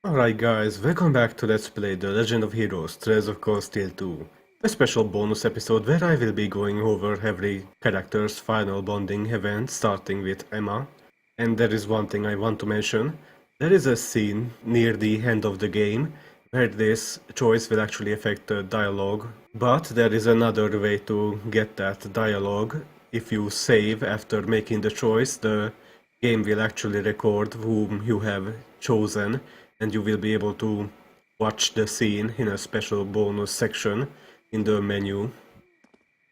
Alright guys, welcome back to Let's Play The Legend of Heroes, Trails of Cold Steel 2. A special bonus episode where I will be going over every character's final bonding event starting with Emma. And there is one thing I want to mention. There is a scene near the end of the game where this choice will actually affect the dialogue. But there is another way to get that dialogue. If you save after making the choice, the game will actually record whom you have chosen, and you will be able to watch the scene in a special bonus section in the menu.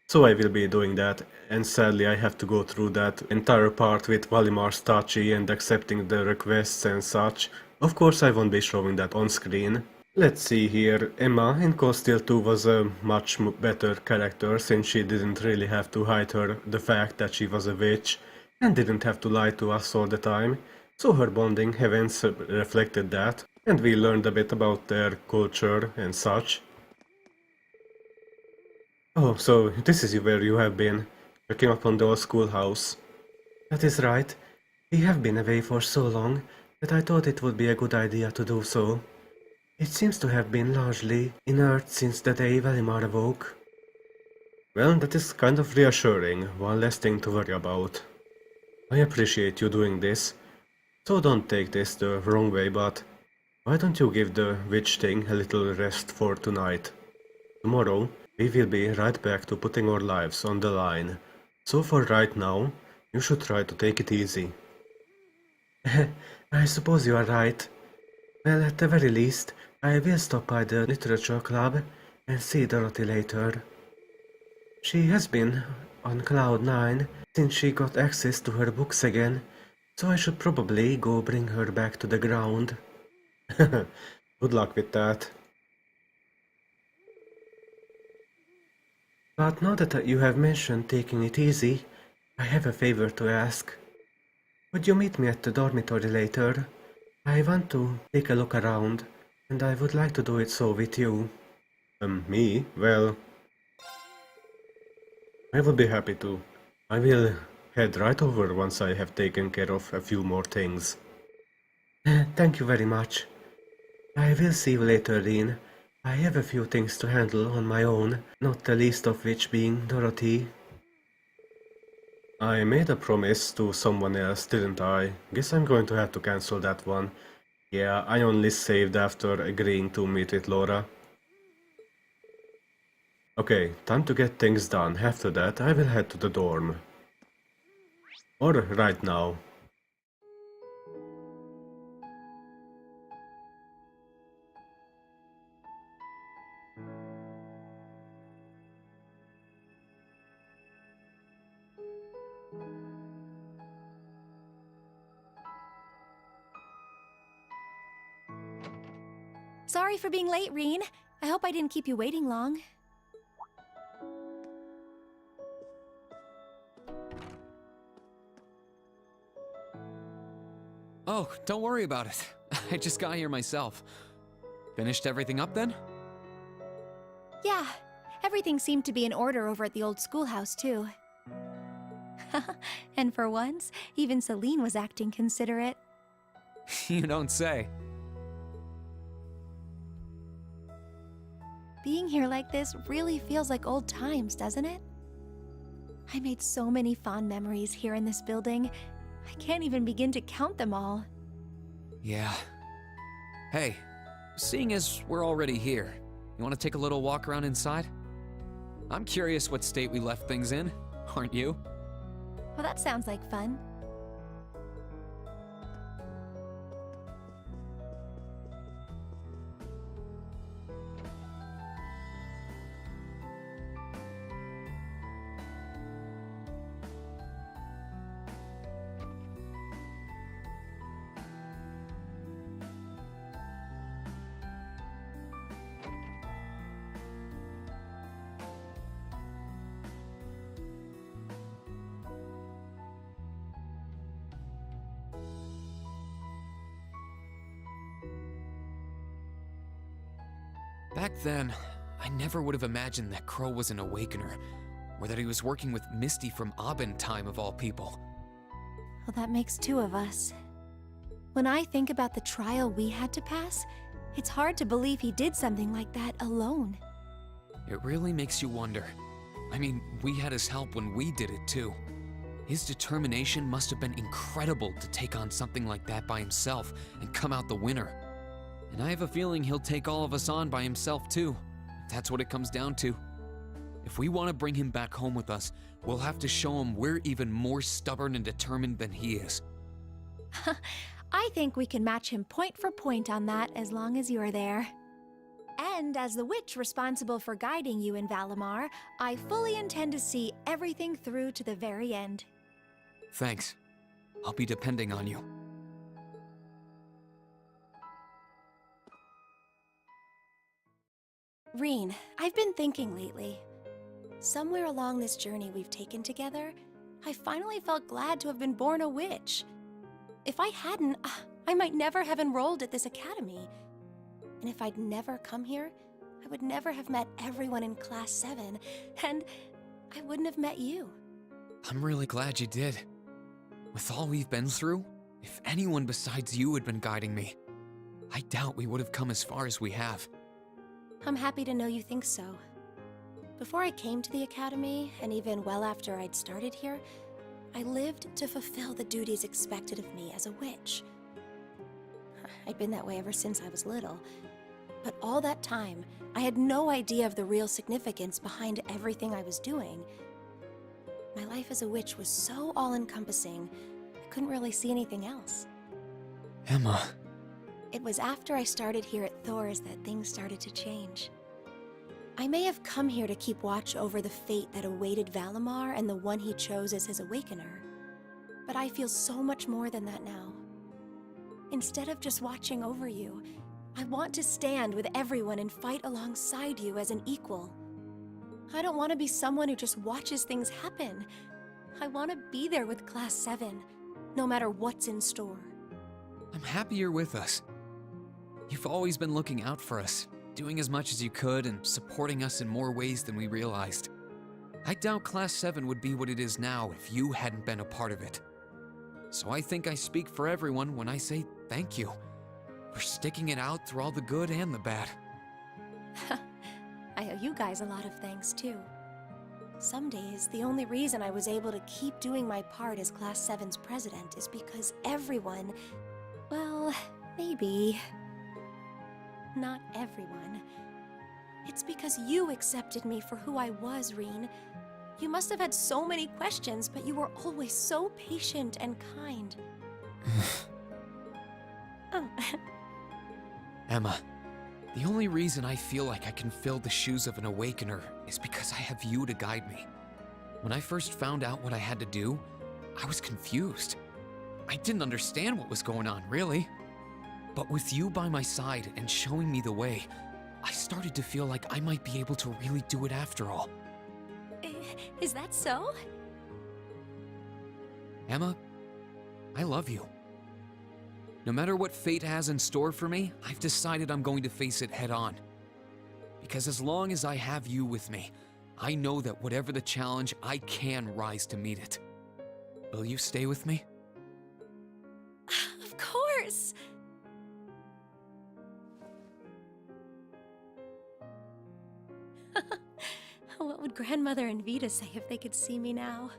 So I will be doing that, and sadly I have to go through that entire part with Valimar Staci and accepting the requests and such. Of course I won't be showing that on screen. Let's see here, Emma in Cold Steel 2 was a much better character since she didn't really have to hide the fact that she was a witch and didn't have to lie to us all the time. So her bonding events reflected that, and we learned a bit about their culture and such. Oh, so this is where you have been, checking up on the old schoolhouse. That is right. We have been away for so long that I thought it would be a good idea to do so. It seems to have been largely inert since the day Valimar awoke. Well, that is kind of reassuring, one less thing to worry about. I appreciate you doing this. So don't take this the wrong way, but why don't you give the witch thing a little rest for tonight? Tomorrow, we will be right back to putting our lives on the line. So for right now, you should try to take it easy. I suppose you are right. Well, at the very least, I will stop by the literature club and see Dorothy later. She has been on cloud 9 since she got access to her books again, so I should probably go bring her back to the ground. Good luck with that. But now that you have mentioned taking it easy, I have a favor to ask. Would you meet me at the dormitory later? I want to take a look around, and I would like to do it so with you. Me? Well, I would be happy to. I will head right over once I have taken care of a few more things. Thank you very much. I will see you later, Reen. I have a few things to handle on my own, not the least of which being Dorothy. I made a promise to someone else, didn't I? Guess I'm going to have to cancel that one. Yeah, I only saved after agreeing to meet with Laura. Okay, time to get things done. After that, I will head to the dorm. Or right now. Sorry for being late, Reen. I hope I didn't keep you waiting long. Oh, don't worry about it. I just got here myself. Finished everything up then? Yeah, everything seemed to be in order over at the old schoolhouse, too. And for once, even Celine was acting considerate. You don't say. Being here like this really feels like old times, doesn't it? I made so many fond memories here in this building. I can't even begin to count them all. Yeah. Hey, seeing as we're already here, you want to take a little walk around inside? I'm curious what state we left things in, aren't you? Well, that sounds like fun. Back then, I never would have imagined that Crow was an Awakener, or that he was working with Misty from Abend time of all people. Well, that makes two of us. When I think about the trial we had to pass, it's hard to believe he did something like that alone. It really makes you wonder. I mean, we had his help when we did it too. His determination must have been incredible to take on something like that by himself and come out the winner. And I have a feeling he'll take all of us on by himself too, if that's what it comes down to. If we want to bring him back home with us, we'll have to show him we're even more stubborn and determined than he is. I think we can match him point for point on that as long as you're there. And as the witch responsible for guiding you in Valimar, I fully intend to see everything through to the very end. Thanks. I'll be depending on you. Reen, I've been thinking lately. Somewhere along this journey we've taken together, I finally felt glad to have been born a witch. If I hadn't, I might never have enrolled at this academy. And if I'd never come here, I would never have met everyone in Class 7, and I wouldn't have met you. I'm really glad you did. With all we've been through, if anyone besides you had been guiding me, I doubt we would have come as far as we have. I'm happy to know you think so. Before I came to the academy, and even well after I'd started here, I lived to fulfill the duties expected of me as a witch. I'd been that way ever since I was little. But all that time, I had no idea of the real significance behind everything I was doing. My life as a witch was so all-encompassing, I couldn't really see anything else. Emma. It was after I started here at Thor's that things started to change. I may have come here to keep watch over the fate that awaited Valimar and the one he chose as his awakener. But I feel so much more than that now. Instead of just watching over you, I want to stand with everyone and fight alongside you as an equal. I don't want to be someone who just watches things happen. I want to be there with Class 7, no matter what's in store. I'm happy you're with us. You've always been looking out for us, doing as much as you could and supporting us in more ways than we realized. I doubt Class 7 would be what it is now if you hadn't been a part of it. So I think I speak for everyone when I say thank you for sticking it out through all the good and the bad. I owe you guys a lot of thanks, too. Some days, the only reason I was able to keep doing my part as Class 7's president is because everyone... well, maybe... not everyone. It's because you accepted me for who I was, Reen. You must have had so many questions, but you were always so patient and kind. Oh. Emma, the only reason I feel like I can fill the shoes of an awakener is because I have you to guide me. When I first found out what I had to do, I was confused. I didn't understand what was going on, really. But with you by my side and showing me the way, I started to feel like I might be able to really do it after all. Is that so? Emma, I love you. No matter what fate has in store for me, I've decided I'm going to face it head on. Because as long as I have you with me, I know that whatever the challenge, I can rise to meet it. Will you stay with me? Of course! What would Grandmother and Vita say if they could see me now?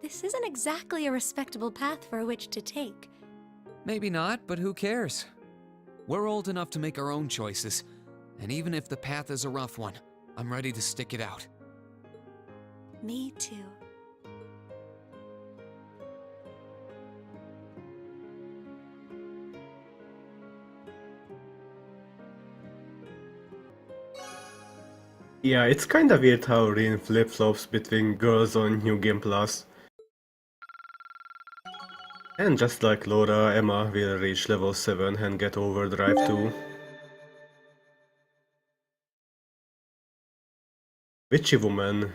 This isn't exactly a respectable path for a witch to take. Maybe not, but who cares? We're old enough to make our own choices, and even if the path is a rough one, I'm ready to stick it out. Me too. Yeah, it's kinda weird how Reen flip-flops between girls on New Game Plus. And just like Laura, Emma will reach level 7 and get overdrive too. Witchy woman.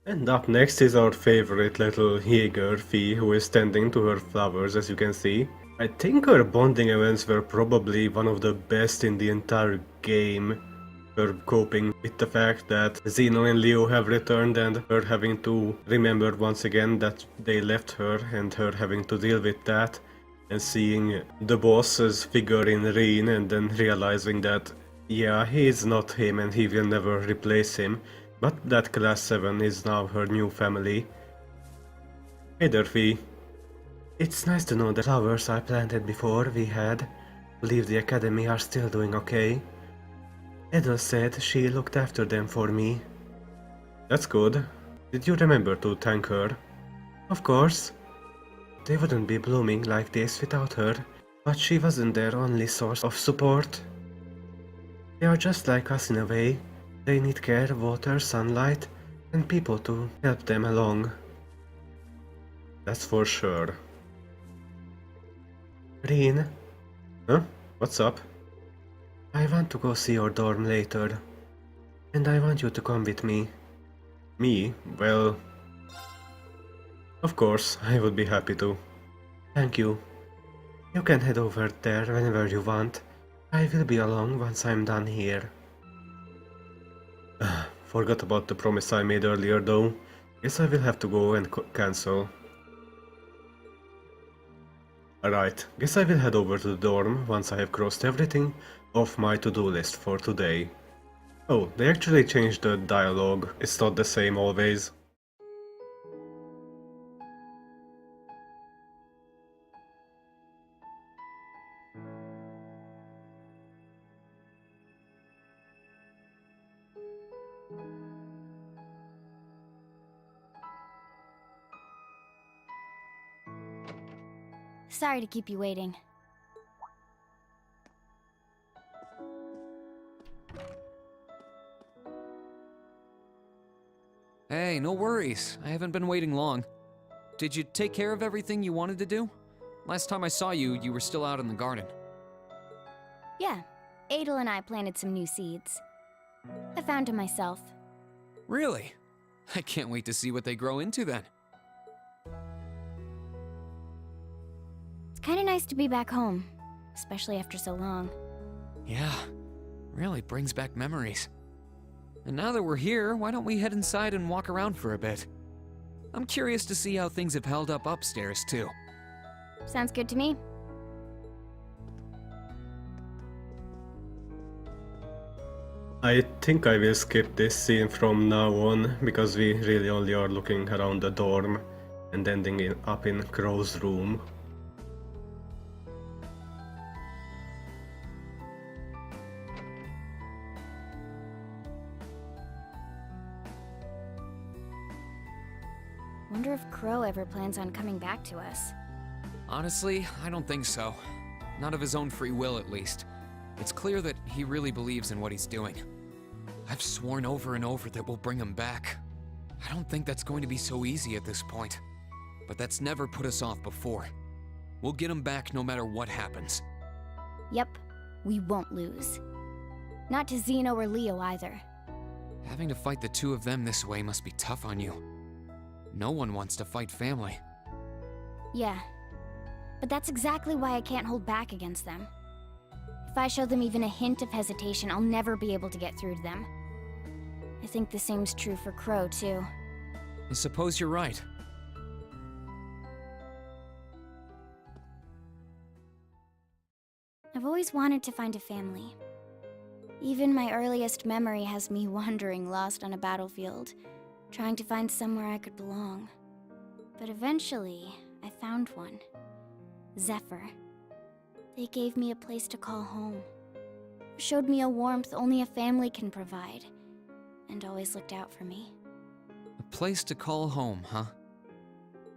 And up next is our favorite little Jaeger Fee, who is tending to her flowers, as you can see. I think her bonding events were probably one of the best in the entire game. her coping with the fact that Zeno and Leo have returned and her having to remember once again that they left her and her having to deal with that, and seeing the boss's figure in Reen and then realizing that yeah, he is not him and he will never replace him, but that Class 7 is now her new family. Hey there, Fee. It's nice to know the flowers I planted before we had leave the academy are still doing okay. Edel said she looked after them for me. That's good. Did you remember to thank her? Of course. They wouldn't be blooming like this without her, but she wasn't their only source of support. They are just like us in a way. They need care, water, sunlight, and people to help them along. That's for sure. Reen? Huh? What's up? I want to go see your dorm later. And I want you to come with me. Me? Well... Of course, I would be happy to. Thank you. You can head over there whenever you want. I will be along once I'm done here. Forgot about the promise I made earlier though. Guess I will have to go and cancel. Alright, guess I will head over to the dorm once I have crossed everything off my to-do list for today. Oh, they actually changed the dialogue. It's not the same always. Sorry to keep you waiting. Hey, no worries. I haven't been waiting long. Did you take care of everything you wanted to do? Last time I saw you, you were still out in the garden. Yeah, Adel and I planted some new seeds. I found them myself. Really? I can't wait to see what they grow into then. It's kinda nice to be back home, especially after so long. Yeah, really brings back memories. And now that we're here, why don't we head inside and walk around for a bit? I'm curious to see how things have held up upstairs, too. Sounds good to me. I think I will skip this scene from now on, because we really only are looking around the dorm and ending up in Crow's room. Wonder if Crow ever plans on coming back to us. Honestly, I don't think so. Not of his own free will, at least. It's clear that he really believes in what he's doing. I've sworn over and over that we'll bring him back. I don't think that's going to be so easy at this point. But that's never put us off before. We'll get him back no matter what happens. Yep, we won't lose. Not to Zeno or Leo either. Having to fight the two of them this way must be tough on you. No one wants to fight family. Yeah, but that's exactly why I can't hold back against them. If I show them even a hint of hesitation, I'll never be able to get through to them. I think the same's true for Crow, too. I suppose you're right. I've always wanted to find a family. Even my earliest memory has me wandering lost on a battlefield, trying to find somewhere I could belong. But eventually, I found one. Zephyr. They gave me a place to call home. Showed me a warmth only a family can provide. And always looked out for me. A place to call home, huh?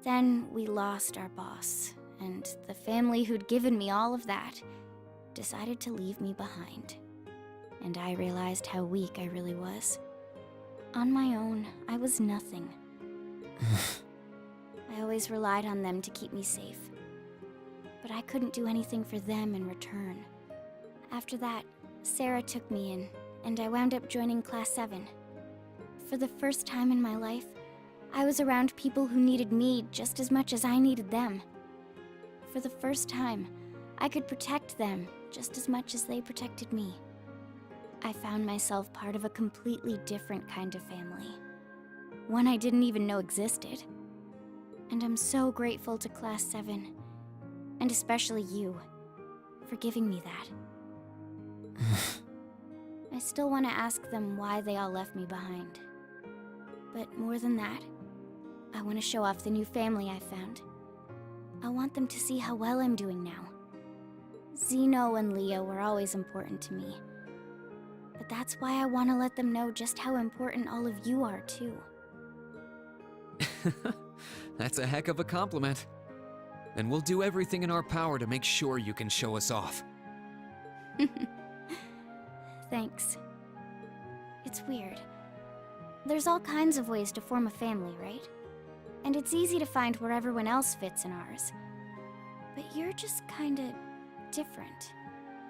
Then we lost our boss, and the family who'd given me all of that decided to leave me behind. And I realized how weak I really was. On my own, I was nothing. I always relied on them to keep me safe. But I couldn't do anything for them in return. After that, Sarah took me in, and I wound up joining Class 7. For the first time in my life, I was around people who needed me just as much as I needed them. For the first time, I could protect them just as much as they protected me. I found myself part of a completely different kind of family. One I didn't even know existed. And I'm so grateful to Class 7, and especially you, for giving me that. I still want to ask them why they all left me behind. But more than that, I want to show off the new family I found. I want them to see how well I'm doing now. Zeno and Leo were always important to me. But that's why I want to let them know just how important all of you are, too. That's a heck of a compliment. And we'll do everything in our power to make sure you can show us off. Thanks. It's weird. There's all kinds of ways to form a family, right? And it's easy to find where everyone else fits in ours. But you're just kinda different.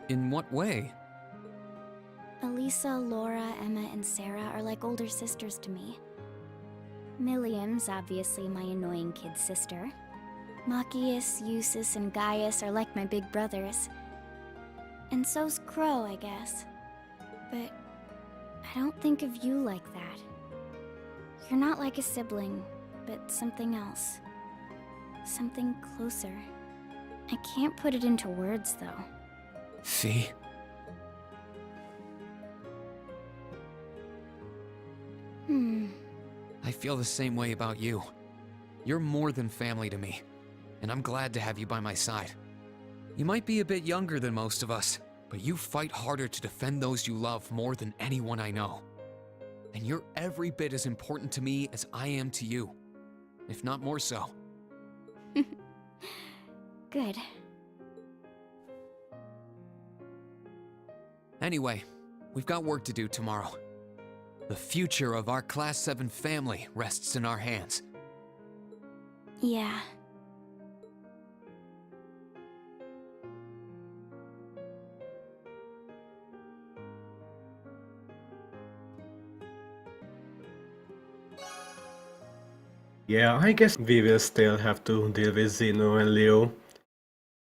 In what way? Alisa, Laura, Emma, and Sarah are like older sisters to me. Milliam's obviously my annoying kid sister. Macias, Eustace, and Gaius are like my big brothers. And so's Crow, I guess. But I don't think of you like that. You're not like a sibling, but something else. Something closer. I can't put it into words, though. Fee? I feel the same way about you. You're more than family to me, and I'm glad to have you by my side. You might be a bit younger than most of us, but you fight harder to defend those you love more than anyone I know. And you're every bit as important to me as I am to you, if not more so. Good. Anyway, we've got work to do tomorrow. The future of our Class 7 family rests in our hands. Yeah. Yeah, I guess we will still have to deal with Zeno and Leo.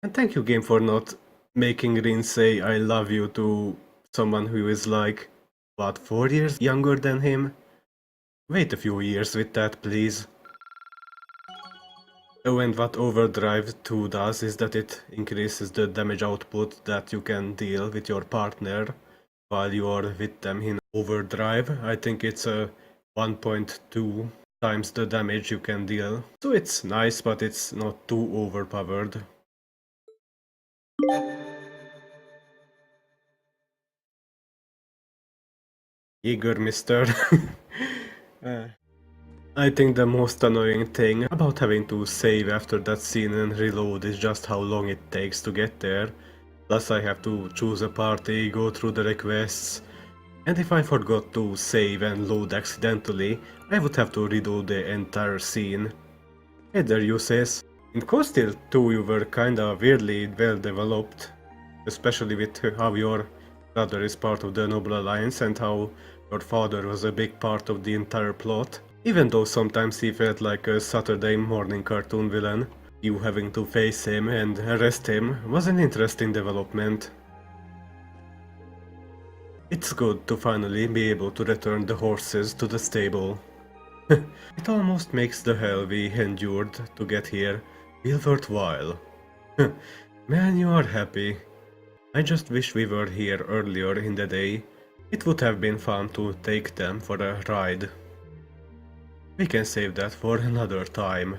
And thank you, game, for not making Reen say I love you to someone who is like, what, 4 years younger than him? Wait a few years with that, please. Oh, and what Overdrive 2 does is that it increases the damage output that you can deal with your partner while you are with them in Overdrive. I think it's a 1.2 times the damage you can deal. So it's nice, but it's not too overpowered. Eager, mister. I think the most annoying thing about having to save after that scene and reload is just how long it takes to get there. Plus I have to choose a party, go through the requests, and if I forgot to save and load accidentally, I would have to redo the entire scene. Hey there, Uses. In Coastal 2 you were kinda weirdly well developed, especially with how your brother is part of the Noble Alliance and how your father was a big part of the entire plot. Even though sometimes he felt like a Saturday morning cartoon villain, you having to face him and arrest him was an interesting development. It's good to finally be able to return the horses to the stable. It almost makes the hell we endured to get here feel worthwhile. Man, you are happy. I just wish we were here earlier in the day. It would have been fun to take them for a ride. We can save that for another time.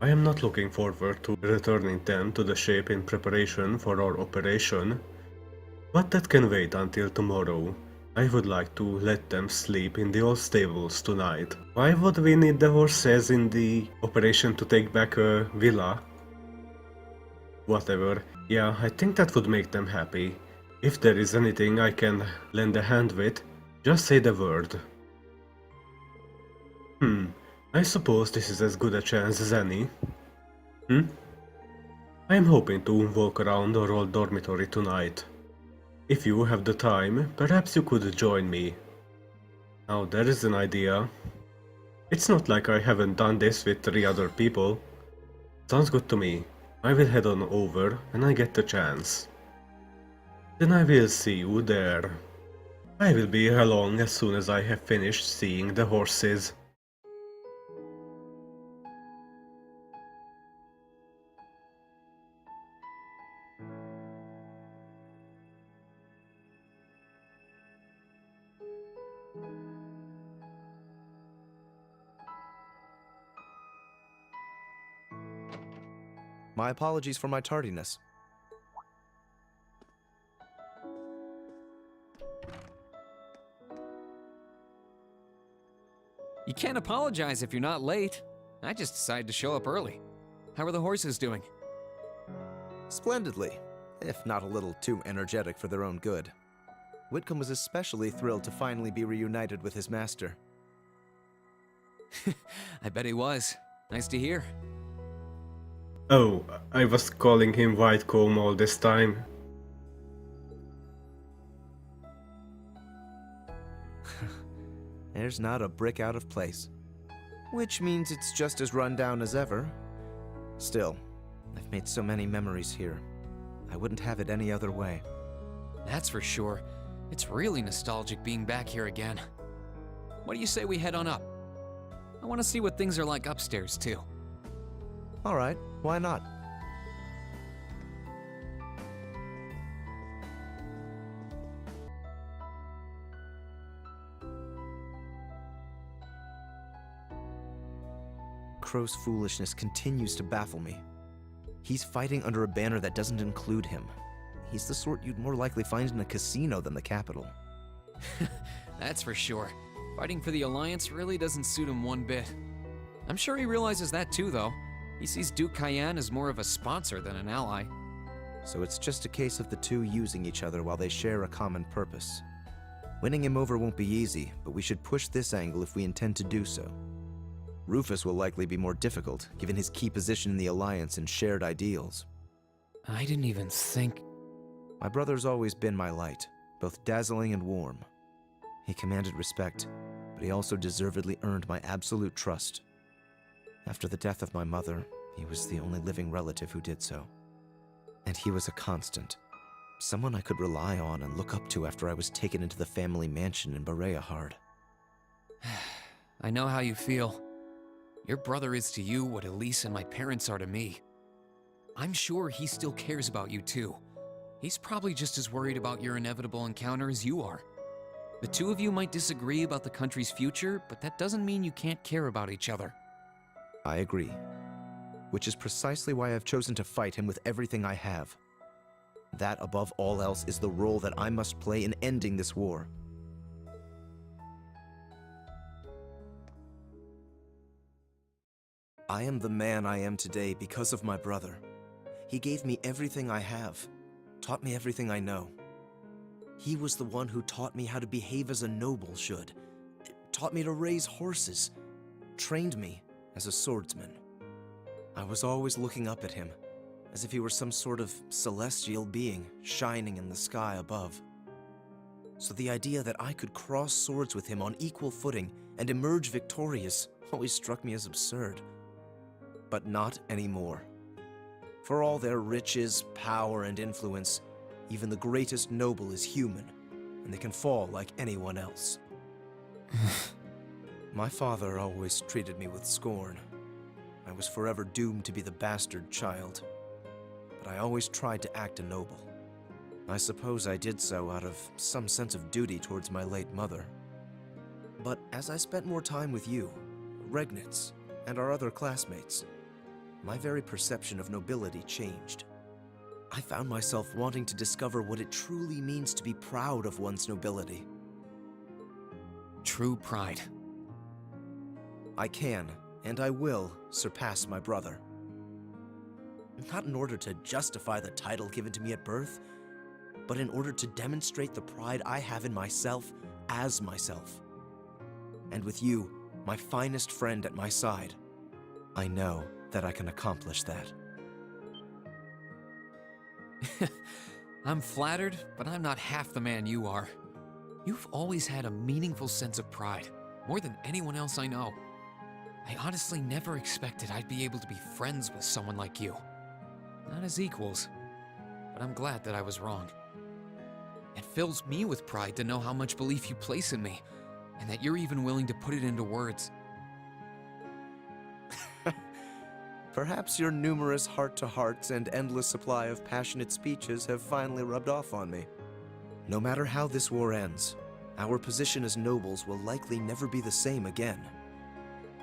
I am not looking forward to returning them to the ship in preparation for our operation, but that can wait until tomorrow. I would like to let them sleep in the old stables tonight. Why would we need the horses in the operation to take back a villa? Whatever, yeah, I think that would make them happy. If there is anything I can lend a hand with, just say the word. I suppose this is as good a chance as any. I am hoping to walk around our old dormitory tonight. If you have the time, perhaps you could join me. Now there is an idea. It's not like I haven't done this with 3 other people. Sounds good to me. I will head on over when I get the chance. Then I will see you there. I will be along as soon as I have finished seeing the horses. My apologies for my tardiness. You can't apologize if you're not late. I just decided to show up early. How are the horses doing? Splendidly, if not a little too energetic for their own good. Whitcomb was especially thrilled to finally be reunited with his master. I bet he was. Nice to hear. Oh, I was calling him Whitecomb all this time. There's not a brick out of place. Which means it's just as run down as ever. Still, I've made so many memories here. I wouldn't have it any other way. That's for sure. It's really nostalgic being back here again. What do you say we head on up? I want to see what things are like upstairs, too. All right, why not? Crow's foolishness continues to baffle me. He's fighting under a banner that doesn't include him. He's the sort you'd more likely find in a casino than the capital. That's for sure. Fighting for the Alliance really doesn't suit him one bit. I'm sure he realizes that too, though. He sees Duke Cayenne as more of a sponsor than an ally. So it's just a case of the two using each other while they share a common purpose. Winning him over won't be easy, but we should push this angle if we intend to do so. Rufus will likely be more difficult, given his key position in the Alliance and shared ideals. I didn't even think... My brother's always been my light, both dazzling and warm. He commanded respect, but he also deservedly earned my absolute trust. After the death of my mother, he was the only living relative who did so. And he was a constant. Someone I could rely on and look up to after I was taken into the family mansion in Berea-Hard. I know how you feel. Your brother is to you what Alisa and my parents are to me. I'm sure he still cares about you too. He's probably just as worried about your inevitable encounter as you are. The two of you might disagree about the country's future, but that doesn't mean you can't care about each other. I agree. Which is precisely why I've chosen to fight him with everything I have. That, above all else, is the role that I must play in ending this war. I am the man I am today because of my brother. He gave me everything I have, taught me everything I know. He was the one who taught me how to behave as a noble should, taught me to raise horses, trained me as a swordsman. I was always looking up at him, as if he were some sort of celestial being shining in the sky above. So the idea that I could cross swords with him on equal footing and emerge victorious always struck me as absurd. But not anymore. For all their riches, power, and influence, even the greatest noble is human, and they can fall like anyone else. My father always treated me with scorn. I was forever doomed to be the bastard child. But I always tried to act a noble. I suppose I did so out of some sense of duty towards my late mother. But as I spent more time with you, Regnitz, and our other classmates, my very perception of nobility changed. I found myself wanting to discover what it truly means to be proud of one's nobility. True pride. I can, and I will, surpass my brother. Not in order to justify the title given to me at birth, but in order to demonstrate the pride I have in myself as myself. And with you, my finest friend at my side, I know that I can accomplish that. I'm flattered, but I'm not half the man you are. You've always had a meaningful sense of pride, more than anyone else I know. I honestly never expected I'd be able to be friends with someone like you. Not as equals, but I'm glad that I was wrong. It fills me with pride to know how much belief you place in me, and that you're even willing to put it into words. Perhaps your numerous heart-to-hearts and endless supply of passionate speeches have finally rubbed off on me. No matter how this war ends, our position as nobles will likely never be the same again.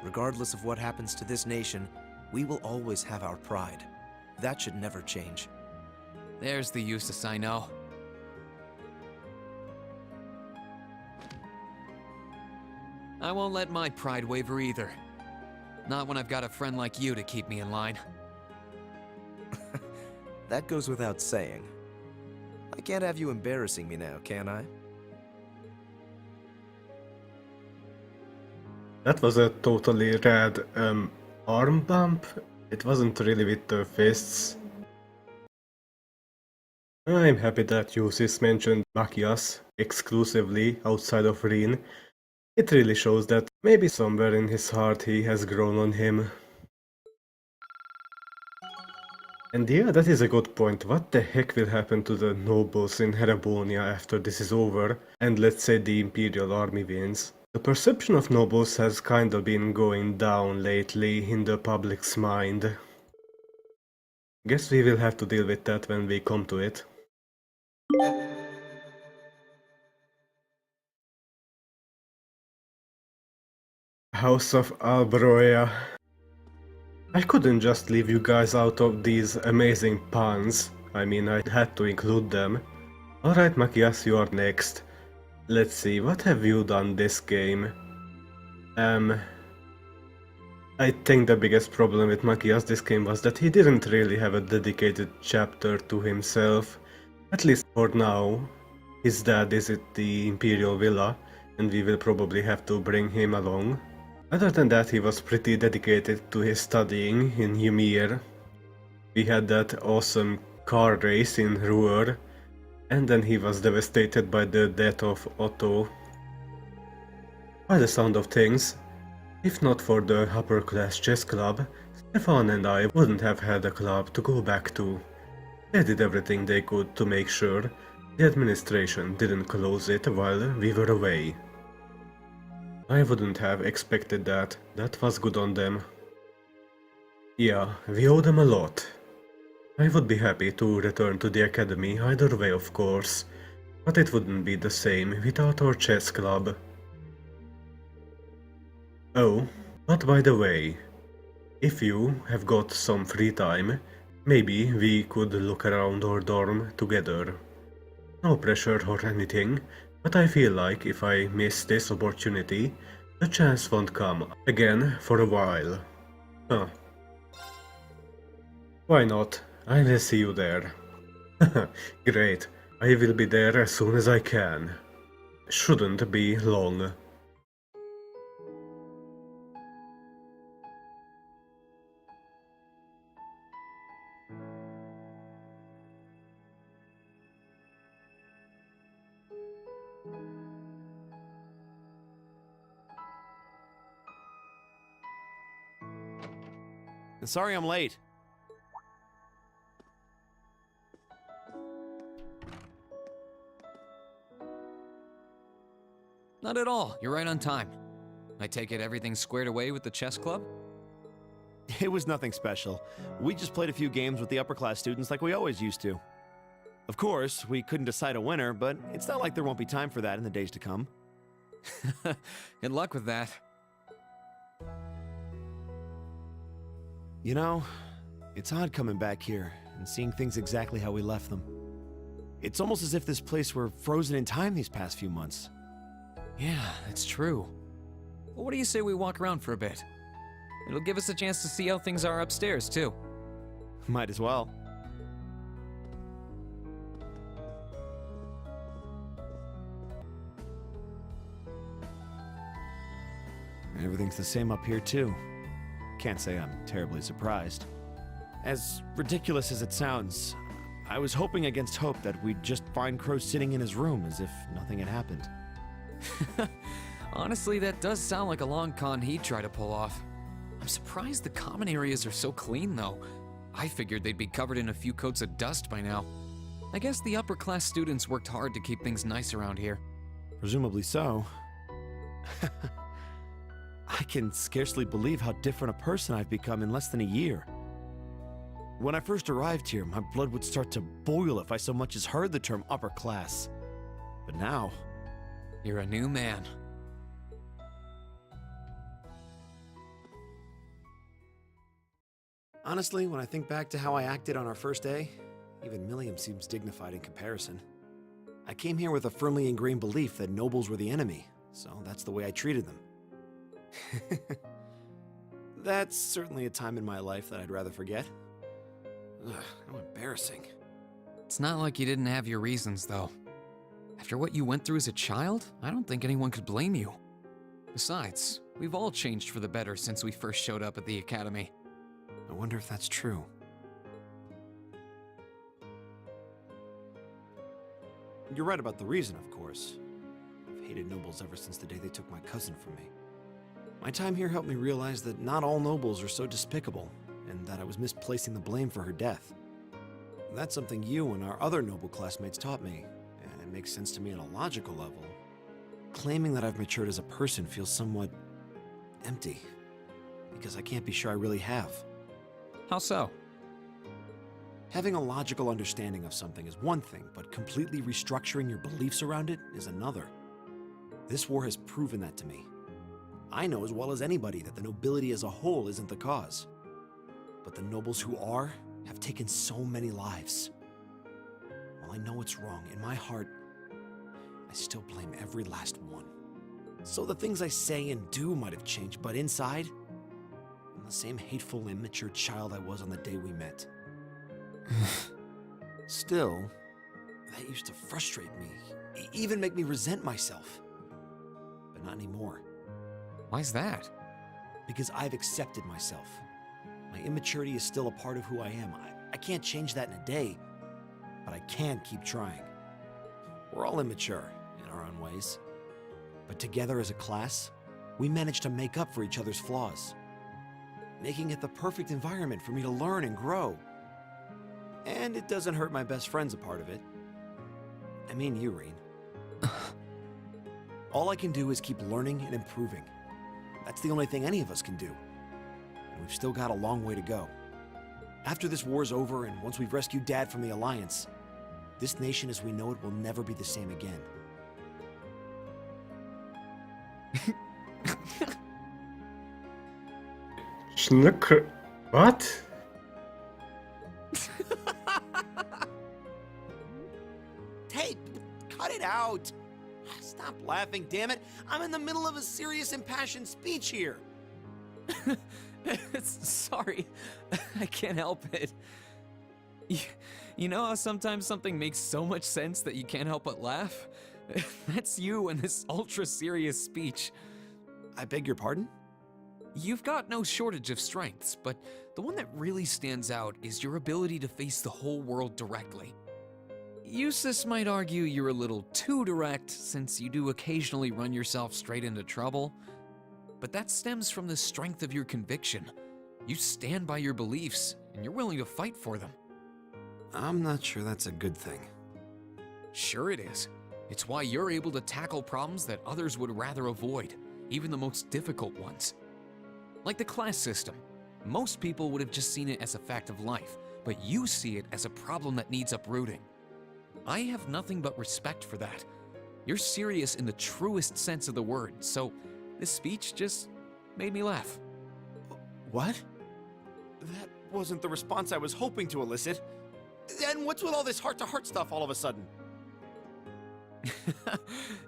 Regardless of what happens to this nation, we will always have our pride. That should never change. There's the Eustace I know. I won't let my pride waver either. Not when I've got a friend like you to keep me in line. That goes without saying. I can't have you embarrassing me now, can I? That was a totally rad arm bump. It wasn't really with the fists. I'm happy that Eustace mentioned macaws exclusively outside of Reen. It really shows that maybe somewhere in his heart he has grown on him. And yeah, that is a good point. What the heck will happen to the nobles in Herebonia after this is over, and let's say the Imperial army wins? The perception of nobles has kinda been going down lately in the public's mind. Guess we will have to deal with that when we come to it. House of Albroea. I couldn't just leave you guys out of these amazing puns. I mean, I had to include them. Alright, Macias, you are next. Let's see, what have you done this game? I think the biggest problem with Macias this game was that he didn't really have a dedicated chapter to himself. At least for now. His dad is at the Imperial Villa, and we will probably have to bring him along. Other than that, he was pretty dedicated to his studying in Ymir. We had that awesome car race in Ruhr, and then he was devastated by the death of Otto. By the sound of things, if not for the upper class chess club, Stefan and I wouldn't have had a club to go back to. They did everything they could to make sure the administration didn't close it while we were away. I wouldn't have expected that. That was good on them. Yeah, we owe them a lot. I would be happy to return to the academy either way, of course, but it wouldn't be the same without our chess club. Oh, but by the way, if you have got some free time, maybe we could look around our dorm together. No pressure or anything, but I feel like if I miss this opportunity, the chance won't come again for a while. Huh. Why not? I will see you there. Great, I will be there as soon as I can. Shouldn't be long. Sorry I'm late. Not at all. You're right on time. I take it everything's squared away with the chess club? It was nothing special. We just played a few games with the upper class students like we always used to. Of course, we couldn't decide a winner, but it's not like there won't be time for that in the days to come. Good luck with that. You know, it's odd coming back here and seeing things exactly how we left them. It's almost as if this place were frozen in time these past few months. Yeah, it's true. Well, what do you say we walk around for a bit? It'll give us a chance to see how things are upstairs, too. Might as well. Everything's the same up here, too. Can't say I'm terribly surprised. As ridiculous as it sounds, I was hoping against hope that we'd just find Crow sitting in his room as if nothing had happened. Honestly, that does sound like a long con he'd try to pull off. I'm surprised the common areas are so clean, though. I figured they'd be covered in a few coats of dust by now. I guess the upper class students worked hard to keep things nice around here. Presumably so. I can scarcely believe how different a person I've become in less than a year. When I first arrived here, my blood would start to boil if I so much as heard the term upper class. But now, You're a new man. honestly, when I think back to how I acted on our first day, even Milliam seems dignified in comparison. I came here with a firmly ingrained belief that nobles were the enemy, so that's the way I treated them. That's certainly a time in my life that I'd rather forget. Ugh, how embarrassing. It's not like you didn't have your reasons, though. After what you went through as a child, I don't think anyone could blame you. Besides, we've all changed for the better since we first showed up at the academy. I wonder if that's true. You're right about the reason, of course. I've hated nobles ever since the day they took my cousin from me. My time here helped me realize that not all nobles are so despicable, and that I was misplacing the blame for her death. That's something you and our other noble classmates taught me, and it makes sense to me on a logical level. Claiming that I've matured as a person feels somewhat empty, because I can't be sure I really have. How so? Having a logical understanding of something is one thing, but completely restructuring your beliefs around it is another. This war has proven that to me. I know as well as anybody that the nobility as a whole isn't the cause. But the nobles who are have taken so many lives. While I know it's wrong, in my heart, I still blame every last one. So the things I say and do might have changed, but inside, I'm the same hateful, immature child I was on the day we met. Still, that used to frustrate me, even make me resent myself. But not anymore, Why's that? because I've accepted myself. My immaturity is still a part of who I am. I can't change that in a day, but I can keep trying. We're all immature in our own ways, but together as a class, we managed to make up for each other's flaws, making it the perfect environment for me to learn and grow. And it doesn't hurt my best friend's a part of it. I mean you, Reen. All I can do is keep learning and improving. That's the only thing any of us can do. And we've still got a long way to go. After this war's over, and once we've rescued Dad from the Alliance, this nation as we know it will never be the same again. Schnuck. What? Hey, cut it out! Stop laughing, damn it! I'm in the middle of a serious, impassioned speech here! Sorry, I can't help it. You know how sometimes something makes so much sense that you can't help but laugh? That's you in this ultra-serious speech. I beg your pardon? You've got no shortage of strengths, but the one that really stands out is your ability to face the whole world directly. Eustace might argue you're a little too direct, since you do occasionally run yourself straight into trouble. But that stems from the strength of your conviction. You stand by your beliefs, and you're willing to fight for them. I'm not sure that's a good thing. Sure it is. It's why you're able to tackle problems that others would rather avoid, even the most difficult ones. Like the class system. Most people would have just seen it as a fact of life, but you see it as a problem that needs uprooting. I have nothing but respect for that. You're serious in the truest sense of the word, so this speech just made me laugh. What? That wasn't the response I was hoping to elicit. And what's with all this heart-to-heart stuff all of a sudden?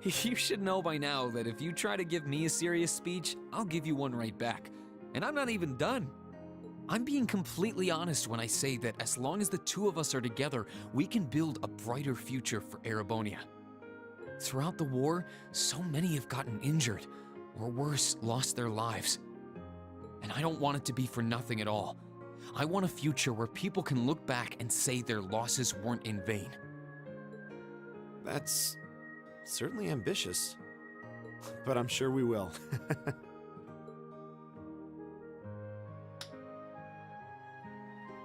You should know by now that if you try to give me a serious speech, I'll give you one right back. And I'm not even done. I'm being completely honest when I say that as long as the two of us are together, we can build a brighter future for Erebonia. Throughout the war, so many have gotten injured, or worse, lost their lives. And I don't want it to be for nothing at all. I want a future where people can look back and say their losses weren't in vain. That's certainly ambitious, but I'm sure we will.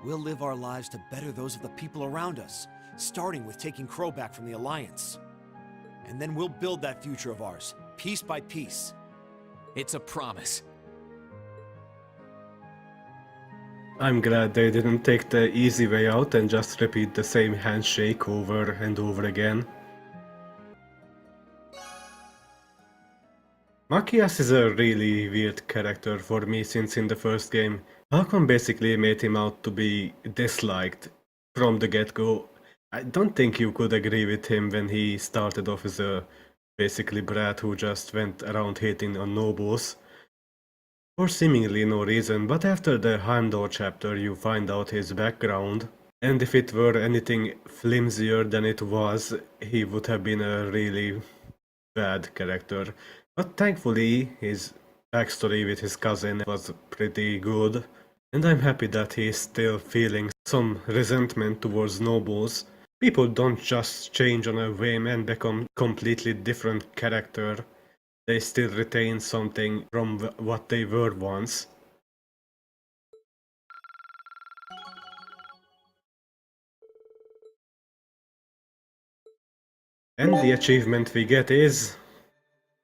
We'll live our lives to better those of the people around us, starting with taking Crow back from the Alliance. And then we'll build that future of ours, piece by piece. It's a promise. I'm glad they didn't take the easy way out and just repeat the same handshake over and over again. Macias is a really weird character for me since in the first game, Falcon basically made him out to be disliked from the get-go. I don't think you could agree with him when he started off as a basically brat who just went around hating on nobles for seemingly no reason, but after the Heimdall chapter you find out his background, and if it were anything flimsier than it was, he would have been a really bad character. But thankfully his backstory with his cousin was pretty good, and I'm happy that he's still feeling some resentment towards nobles. People don't just change on a whim and become completely different character. They still retain something from what they were once. And the achievement we get is...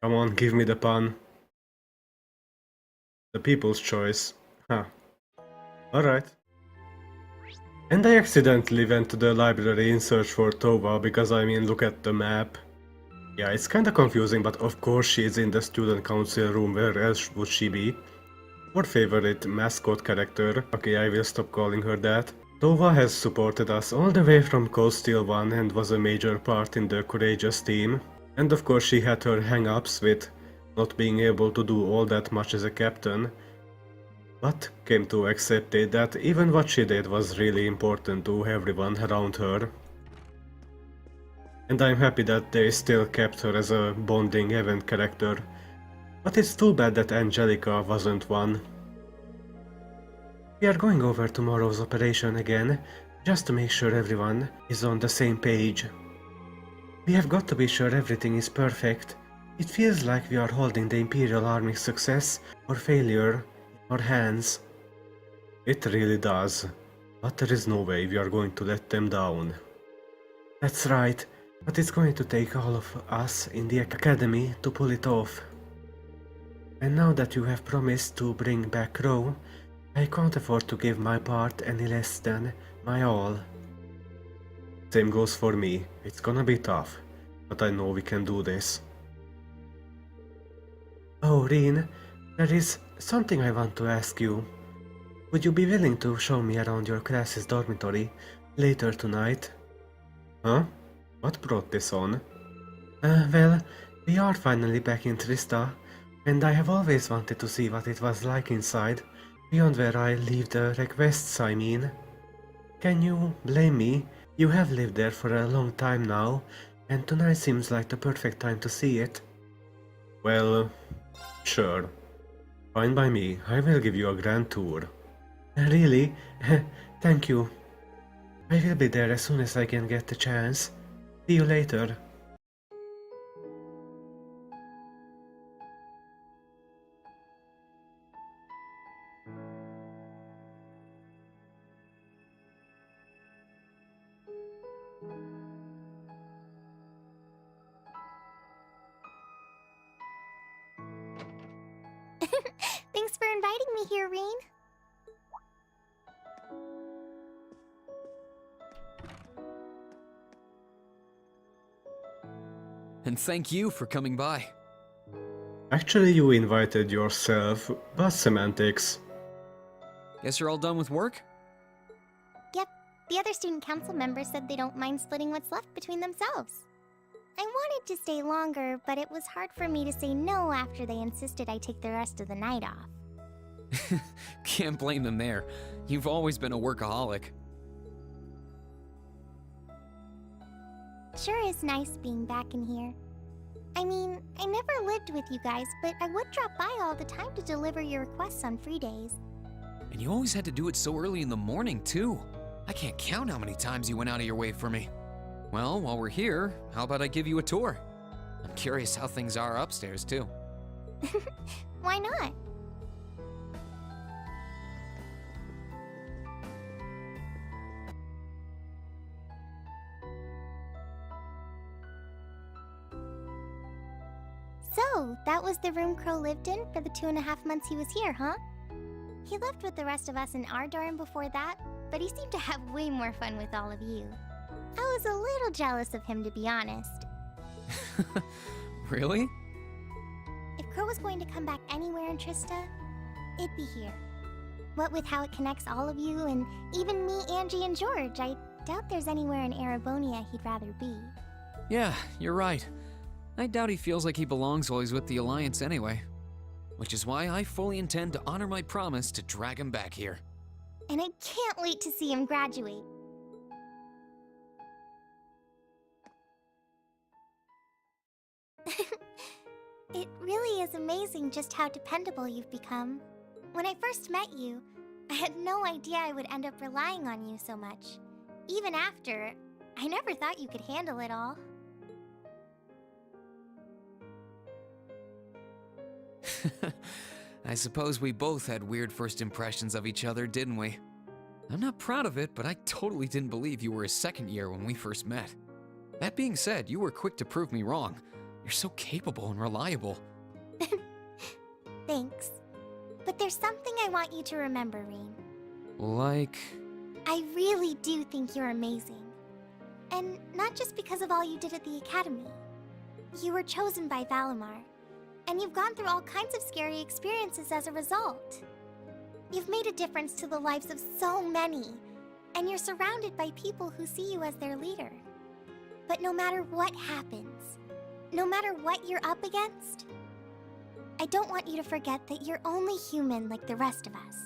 Come on, give me the pun. The People's Choice. Huh. Alright. And I accidentally went to the library in search for Toba because I mean, look at the map. Yeah, it's kinda confusing, but of course she is in the student council room, where else would she be? Our favorite mascot character. Okay, I will stop calling her that. Toba has supported us all the way from Cold Steel 1 and was a major part in the Courageous team. And of course she had her hang-ups with not being able to do all that much as a captain, but came to accept it that even what she did was really important to everyone around her. And I'm happy that they still kept her as a bonding event character, but it's too bad that Angelica wasn't one. We are going over tomorrow's operation again, just to make sure everyone is on the same page. We have got to be sure everything is perfect. It feels like we are holding the Imperial Army's success or failure in our hands. It really does, but there is no way we are going to let them down. That's right, but it's going to take all of us in the Academy to pull it off. And now that you have promised to bring back Crow, I can't afford to give my part any less than my all. Same goes for me. It's gonna be tough, but I know we can do this. Oh, Reen, there is something I want to ask you. Would you be willing to show me around your class's dormitory later tonight? Huh? What brought this on? Well, we are finally back in Trista, and I have always wanted to see what it was like inside, beyond where I leave the requests, I mean. Can you blame me? You have lived there for a long time now, and tonight seems like the perfect time to see it. Well, sure. Fine by me, I will give you a grand tour. Really? Thank you. I will be there as soon as I can get the chance. See you later. Thanks for inviting me here, Reen. And thank you for coming by. Actually, you invited yourself, but semantics. Guess you're all done with work? Yep, the other student council members said they don't mind splitting what's left between themselves. I wanted to stay longer, but it was hard for me to say no after they insisted I take the rest of the night off. Can't blame them there. You've always been a workaholic. Sure is nice being back in here. I mean, I never lived with you guys, but I would drop by all the time to deliver your requests on free days. And you always had to do it so early in the morning, too. I can't count how many times you went out of your way for me. Well, while we're here, how about I give you a tour? I'm curious how things are upstairs, too. Why not? So, that was the room Crow lived in for the 2.5 months he was here, huh? He lived with the rest of us in our dorm before that, but he seemed to have way more fun with all of you. I was a little jealous of him, to be honest. Really? If Crow was going to come back anywhere in Trista, it'd be here. What with how it connects all of you, and even me, Angie, and George, I doubt there's anywhere in Erebonia he'd rather be. Yeah, you're right. I doubt he feels like he belongs while he's with the Alliance anyway. Which is why I fully intend to honor my promise to drag him back here. And I can't wait to see him graduate. It really is amazing just how dependable you've become. When I first met you, I had no idea I would end up relying on you so much. Even after, I never thought you could handle it all. I suppose we both had weird first impressions of each other, didn't we? I'm not proud of it, but I totally didn't believe you were a second year when we first met. That being said, you were quick to prove me wrong. You're so capable and reliable. Thanks. But there's something I want you to remember, Reen. Like... I really do think you're amazing. And not just because of all you did at the Academy. You were chosen by Valimar, and you've gone through all kinds of scary experiences as a result. You've made a difference to the lives of so many, and you're surrounded by people who see you as their leader. But no matter what happens, no matter what you're up against, I don't want you to forget that you're only human like the rest of us.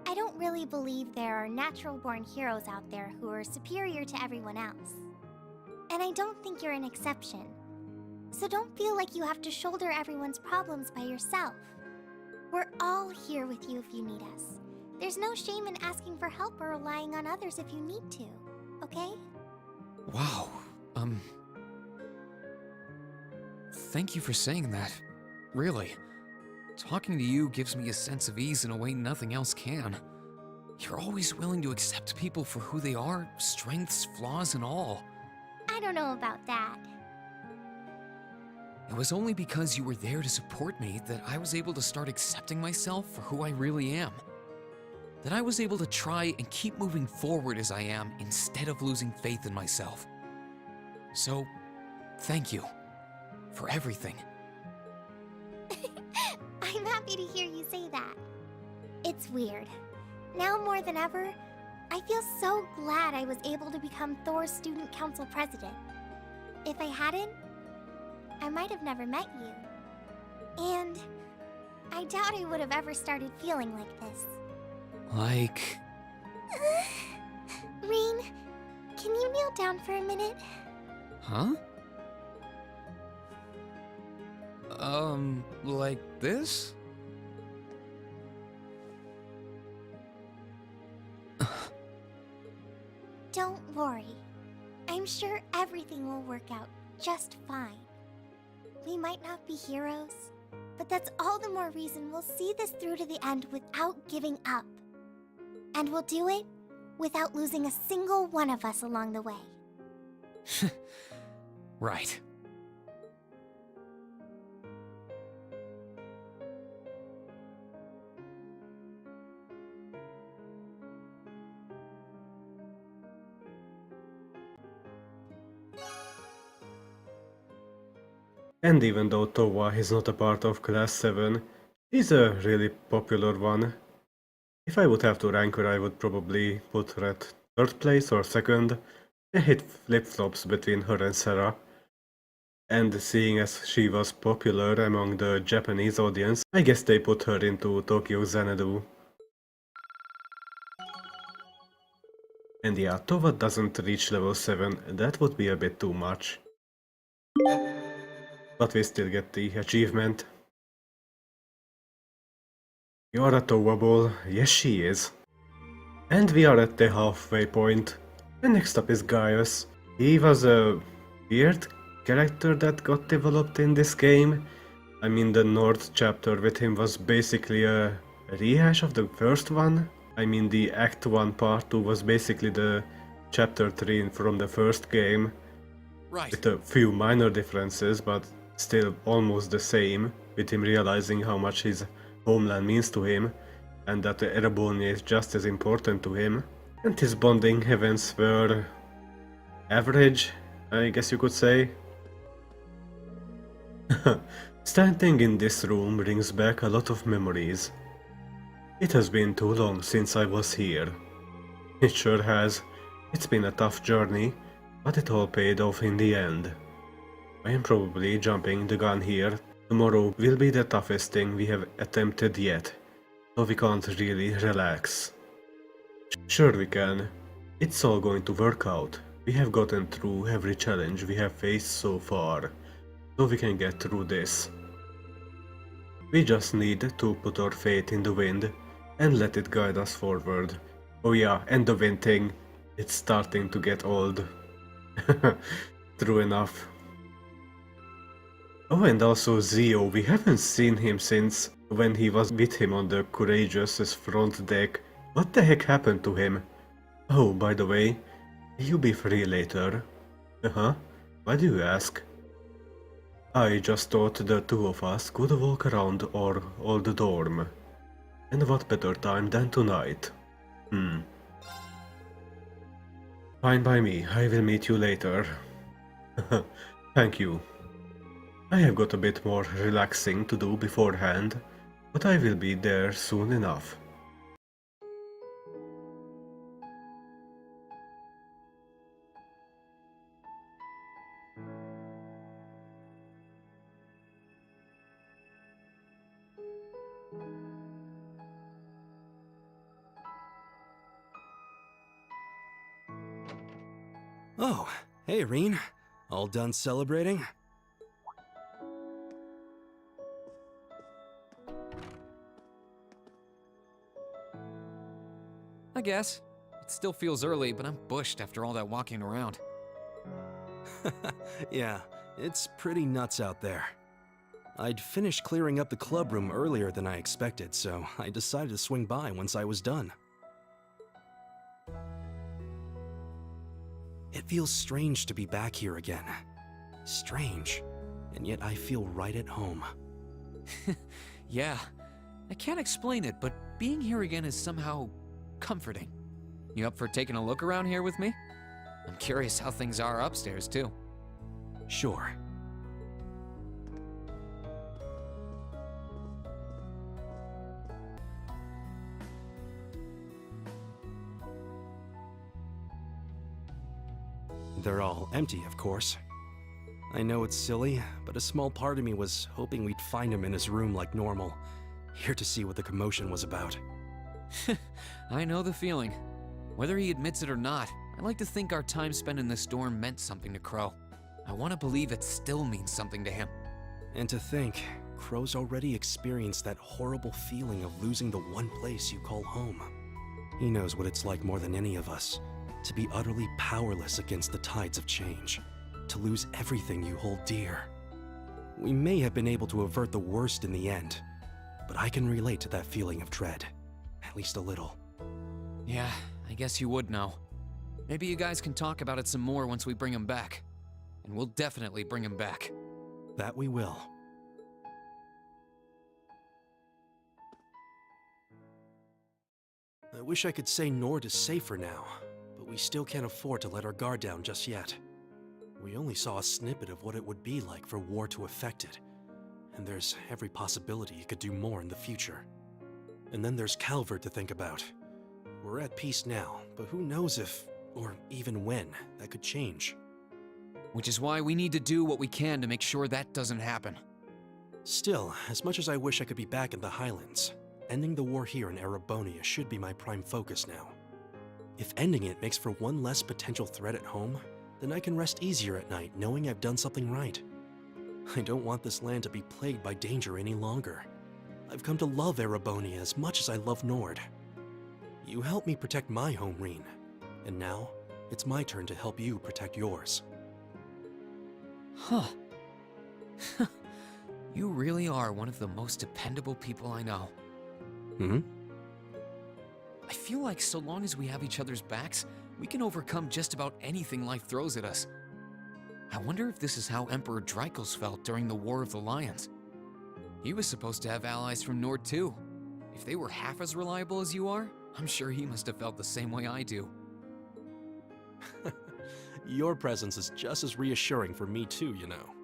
I don't really believe there are natural-born heroes out there who are superior to everyone else. And I don't think you're an exception. So don't feel like you have to shoulder everyone's problems by yourself. We're all here with you if you need us. There's no shame in asking for help or relying on others if you need to, okay? Wow, thank you for saying that. Really. Talking to you gives me a sense of ease in a way nothing else can. You're always willing to accept people for who they are, strengths, flaws, and all. I don't know about that. It was only because you were there to support me that I was able to start accepting myself for who I really am. That I was able to try and keep moving forward as I am instead of losing faith in myself. So, thank you for everything. I'm happy to hear you say that. It's weird. Now more than ever, I feel so glad I was able to become Thor's Student Council President. If I hadn't, I might have never met you. And I doubt I would have ever started feeling like this. Like... Reen, can you kneel down for a minute? Huh? Like this? Don't worry. I'm sure everything will work out just fine. We might not be heroes, but that's all the more reason we'll see this through to the end without giving up. And we'll do it without losing a single one of us along the way. Right. And even though Toba is not a part of Class 7, he's a really popular one. If I would have to rank her, I would probably put her at 3rd place or 2nd. I hit flip-flops between her and Sarah. And seeing as she was popular among the Japanese audience, I guess they put her into Tokyo Xanadu. And yeah, Toba doesn't reach level 7, that would be a bit too much. But we still get the achievement. You are a Toba ball, yes she is. And we are at the halfway point. And next up is Gaius. He was a weird character that got developed in this game. I mean, the North chapter with him was basically a rehash of the first one. I mean, the Act 1 Part 2 was basically the Chapter 3 from the first game. Right. with a few minor differences, but still almost the same, with him realizing how much his homeland means to him, and that Erebonia is just as important to him, and his bonding events were average, I guess you could say. Standing in this room brings back a lot of memories. It has been too long since I was here. It sure has. It's been a tough journey, but it all paid off in the end. I am probably jumping the gun here. Tomorrow will be the toughest thing we have attempted yet, so we can't really relax. Sure we can. It's all going to work out. We have gotten through every challenge we have faced so far, so we can get through this. We just need to put our faith in the wind and let it guide us forward. Oh yeah, and the wind thing, it's starting to get old. True enough. Oh, and also Zio, we haven't seen him since when he was with him on the Courageous's front deck. What the heck happened to him? Oh, by the way, you'll be free later. Uh-huh, why do you ask? I just thought the two of us could walk around our old dorm. And what better time than tonight? Fine by me, I will meet you later. Thank you. I have got a bit more relaxing to do beforehand, but I will be there soon enough. Oh, hey, Reen. All done celebrating? I guess. It still feels early, but I'm bushed after all that walking around. Yeah, it's pretty nuts out there. I'd finished clearing up the club room earlier than I expected, so I decided to swing by once I was done. It feels strange to be back here again. Strange, and yet I feel right at home. Yeah, I can't explain it, but being here again is somehow comforting. You up for taking a look around here with me? I'm curious how things are upstairs, too. Sure. They're all empty, of course. I know it's silly, but a small part of me was hoping we'd find him in his room like normal, here to see what the commotion was about. I know the feeling. Whether he admits it or not, I like to think our time spent in this dorm meant something to Crow. I want to believe it still means something to him. And to think, Crow's already experienced that horrible feeling of losing the one place you call home. He knows what it's like more than any of us, to be utterly powerless against the tides of change, to lose everything you hold dear. We may have been able to avert the worst in the end, but I can relate to that feeling of dread, at least a little. Yeah, I guess you would know. Maybe you guys can talk about it some more once we bring him back. And we'll definitely bring him back. That we will. I wish I could say Nord is safer now, but we still can't afford to let our guard down just yet. We only saw a snippet of what it would be like for war to affect it, and there's every possibility it could do more in the future. And then there's Calvert to think about. We're at peace now, but who knows if, or even when, that could change. Which is why we need to do what we can to make sure that doesn't happen. Still, as much as I wish I could be back in the Highlands, ending the war here in Erebonia should be my prime focus now. If ending it makes for one less potential threat at home, then I can rest easier at night knowing I've done something right. I don't want this land to be plagued by danger any longer. I've come to love Erebonia as much as I love Nord. You helped me protect my home, Reen, and now it's my turn to help you protect yours. Huh. You really are one of the most dependable people I know. I feel like so long as we have each other's backs, we can overcome just about anything life throws at us. I wonder if this is how Emperor Drykos felt during the War of the Lions. He was supposed to have allies from Nord too. If they were half as reliable as you are, I'm sure he must have felt the same way I do. Your presence is just as reassuring for me too, you know.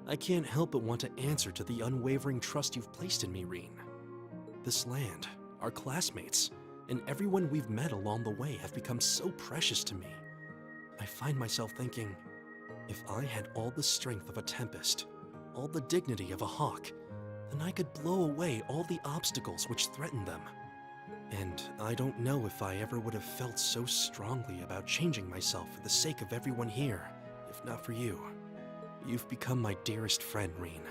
I can't help but want to answer to the unwavering trust you've placed in me, Reen. This land, our classmates, and everyone we've met along the way have become so precious to me. I find myself thinking, if I had all the strength of a tempest, all the dignity of a hawk, then I could blow away all the obstacles which threaten them. And I don't know if I ever would have felt so strongly about changing myself for the sake of everyone here, if not for you. You've become my dearest friend, Reen.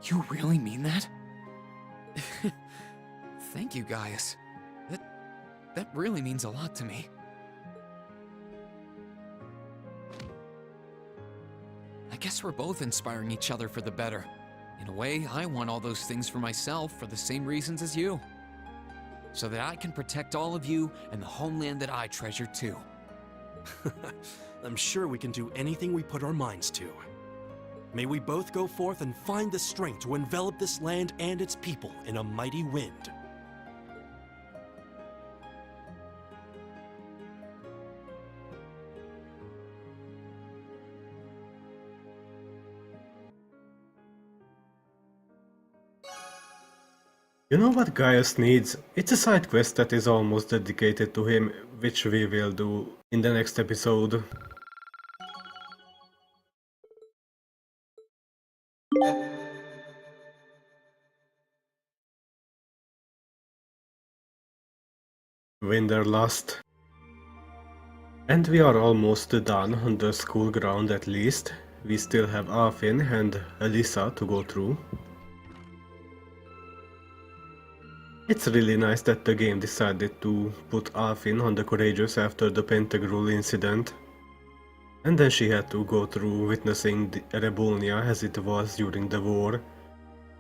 You really mean that? Thank you, Gaius. That really means a lot to me. I guess we're both inspiring each other for the better. In a way, I want all those things for myself for the same reasons as you. So that I can protect all of you and the homeland that I treasure too. I'm sure we can do anything we put our minds to. May we both go forth and find the strength to envelop this land and its people in a mighty wind. You know what Gaius needs? It's a side quest that is almost dedicated to him, which we will do in the next episode. Winterlust. And we are almost done on the school ground at least. We still have Alfin and Alisa to go through. It's really nice that the game decided to put Alfin on the Courageous after the Pentagrul incident. And then she had to go through witnessing the Erebonia as it was during the war,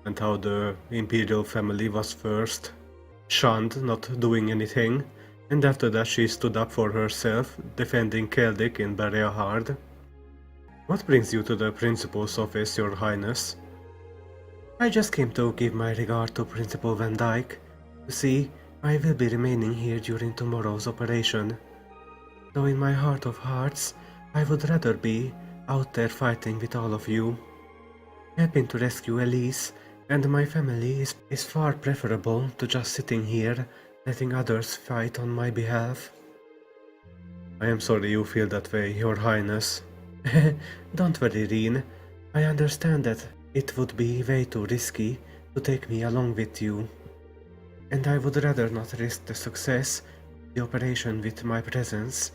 and how the Imperial family was first shunned, not doing anything, and after that she stood up for herself, defending Keldic in Hard. What brings you to the Principal's office, Your Highness? I just came to give my regard to Principal Van Dyke. You see, I will be remaining here during tomorrow's operation. Though in my heart of hearts, I would rather be out there fighting with all of you. Helping to rescue Elise and my family is far preferable to just sitting here, letting others fight on my behalf. I am sorry you feel that way, Your Highness. Don't worry, Reen. I understand that it would be way too risky to take me along with you. And I would rather not risk the success of the operation with my presence,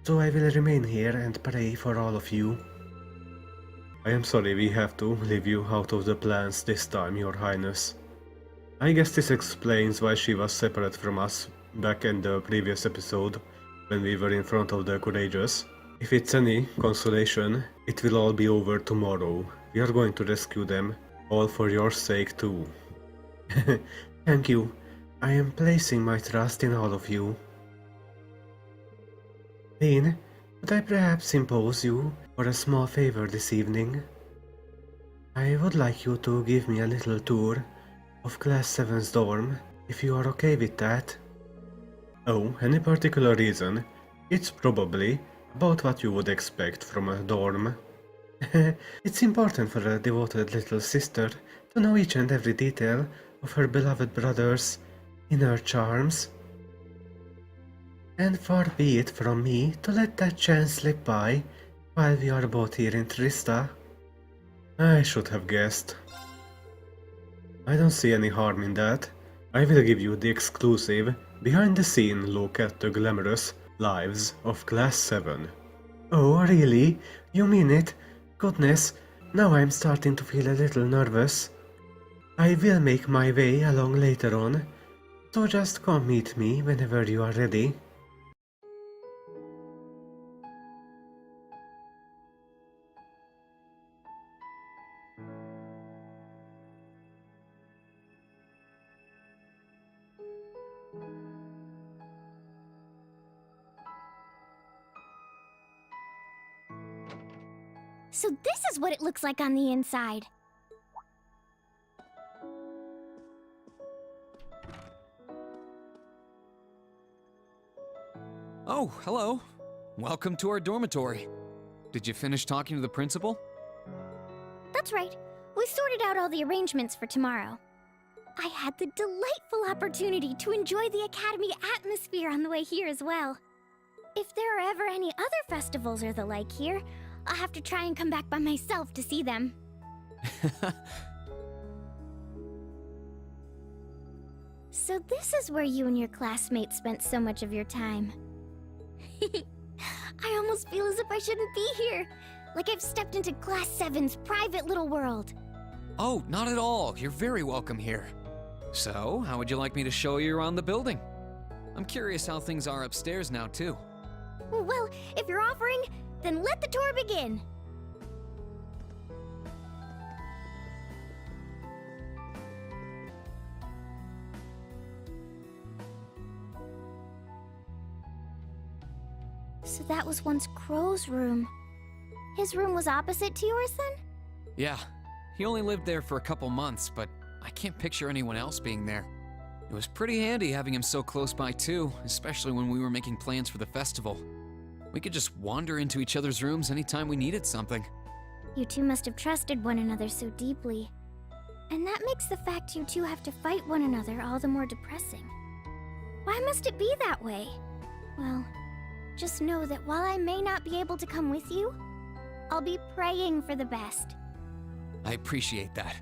so I will remain here and pray for all of you. I am sorry we have to leave you out of the plans this time, Your Highness. I guess this explains why she was separate from us back in the previous episode, when we were in front of the Courageous. If it's any consolation, it will all be over tomorrow. We are going to rescue them, all for your sake too. Thank you. I am placing my trust in all of you. Reen, could I perhaps impose you for a small favor this evening? I would like you to give me a little tour of Class 7's dorm, if you are okay with that. Oh, any particular reason? It's probably about what you would expect from a dorm. It's important for a devoted little sister to know each and every detail of her beloved brother's inner charms. And far be it from me to let that chance slip by while we are both here in Trista. I should have guessed. I don't see any harm in that. I will give you the exclusive, behind-the-scene look at the glamorous lives of Class 7. Oh, really? You mean it? Goodness, now I'm starting to feel a little nervous. I will make my way along later on, so just come meet me whenever you are ready. So this is what it looks like on the inside. Oh, hello. Welcome to our dormitory. Did you finish talking to the principal? That's right. We sorted out all the arrangements for tomorrow. I had the delightful opportunity to enjoy the Academy atmosphere on the way here as well. If there are ever any other festivals or the like here, I'll have to try and come back by myself to see them. So this is where you and your classmates spent so much of your time. I almost feel as if I shouldn't be here. Like I've stepped into Class 7's private little world. Oh, not at all. You're very welcome here. So, how would you like me to show you around the building? I'm curious how things are upstairs now, too. Well, if you're offering, then let the tour begin. So that was once Crow's room. His room was opposite to yours then? Yeah, he only lived there for a couple months, but I can't picture anyone else being there. It was pretty handy having him so close by too, especially when we were making plans for the festival. We could just wander into each other's rooms anytime we needed something. You two must have trusted one another so deeply. And that makes the fact you two have to fight one another all the more depressing. Why must it be that way? Well, just know that while I may not be able to come with you, I'll be praying for the best. I appreciate that.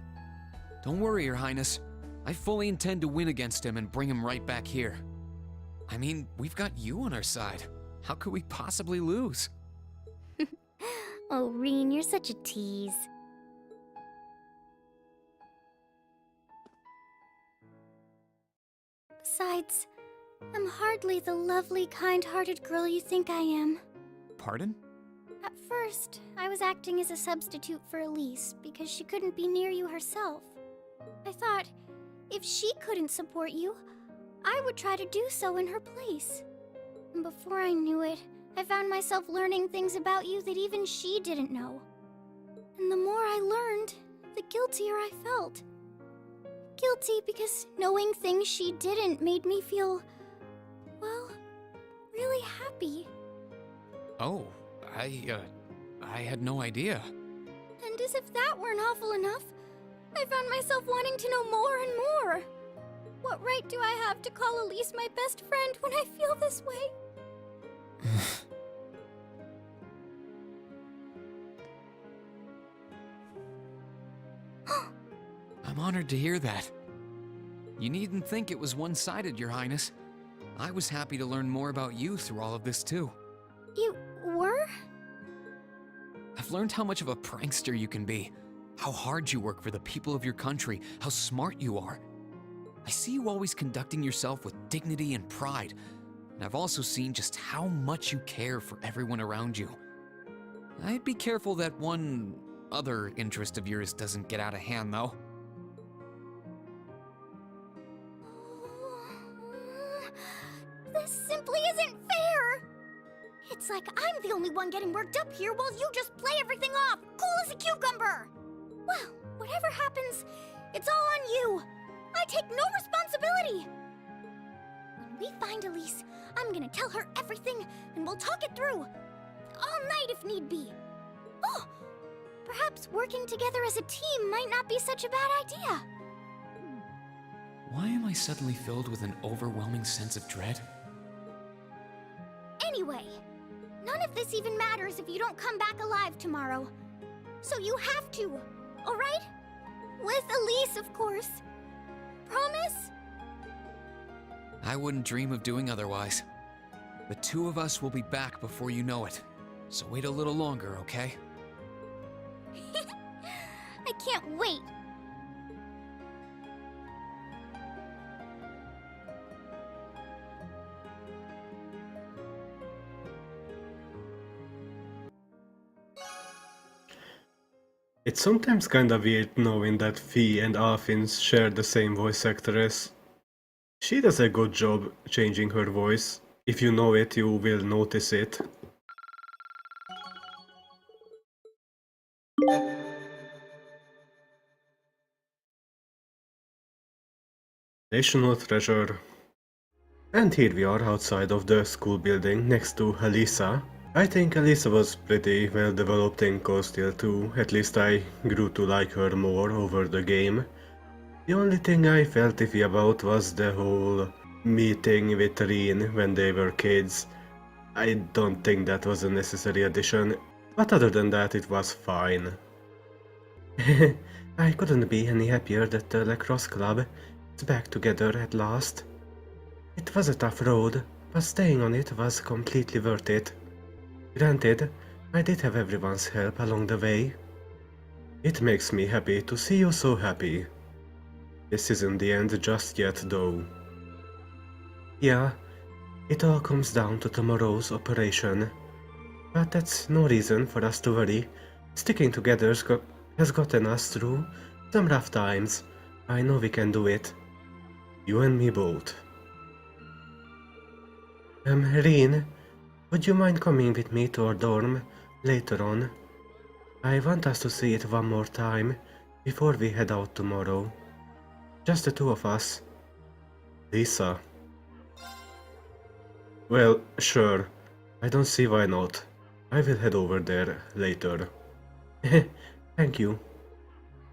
Don't worry, Your Highness. I fully intend to win against him and bring him right back here. I mean, we've got you on our side. How could we possibly lose? Oh, Reen, you're such a tease. Besides, I'm hardly the lovely, kind-hearted girl you think I am. Pardon? At first, I was acting as a substitute for Elise because she couldn't be near you herself. I thought, if she couldn't support you, I would try to do so in her place. And before I knew it, I found myself learning things about you that even she didn't know. And the more I learned, the guiltier I felt. Guilty because knowing things she didn't made me feel, well, really happy. Oh, I had no idea. And as if that weren't awful enough, I found myself wanting to know more and more. What right do I have to call Elise my best friend when I feel this way? I'm honored to hear that. You needn't think it was one-sided, Your Highness. I was happy to learn more about you through all of this, too. You were? I've learned how much of a prankster you can be, how hard you work for the people of your country, how smart you are. I see you always conducting yourself with dignity and pride, and I've also seen just how much you care for everyone around you. I'd be careful that one other interest of yours doesn't get out of hand, though. This simply isn't fair! It's like I'm the only one getting worked up here while you just play everything off, cool as a cucumber! Well, whatever happens, it's all on you! I take no responsibility! When we find Elise, I'm gonna tell her everything, and we'll talk it through. All night if need be. Oh! Perhaps working together as a team might not be such a bad idea. Why am I suddenly filled with an overwhelming sense of dread? Anyway, none of this even matters if you don't come back alive tomorrow. So you have to, alright? With Elise, of course. Promise? I wouldn't dream of doing otherwise. The two of us will be back before you know it. So wait a little longer, okay? I can't wait. It's sometimes kinda weird knowing that Fee and Alphins share the same voice actress. She does a good job changing her voice. If you know it, you will notice it. National treasure. And here we are outside of the school building next to Alisa. I think Alisa was pretty well developed in Coastal too, at least I grew to like her more over the game. The only thing I felt iffy about was the whole meeting with Reen when they were kids. I don't think that was a necessary addition, but other than that it was fine. I couldn't be any happier that the lacrosse club is back together at last. It was a tough road, but staying on it was completely worth it. Granted, I did have everyone's help along the way. It makes me happy to see you so happy. This isn't the end just yet though. Yeah, it all comes down to tomorrow's operation. But that's no reason for us to worry. Sticking together has gotten us through some rough times. I know we can do it. You and me both. Reen, would you mind coming with me to our dorm later on? I want us to see it one more time before we head out tomorrow. Just the two of us. Lisa. Well, sure. I don't see why not. I will head over there later. Thank you.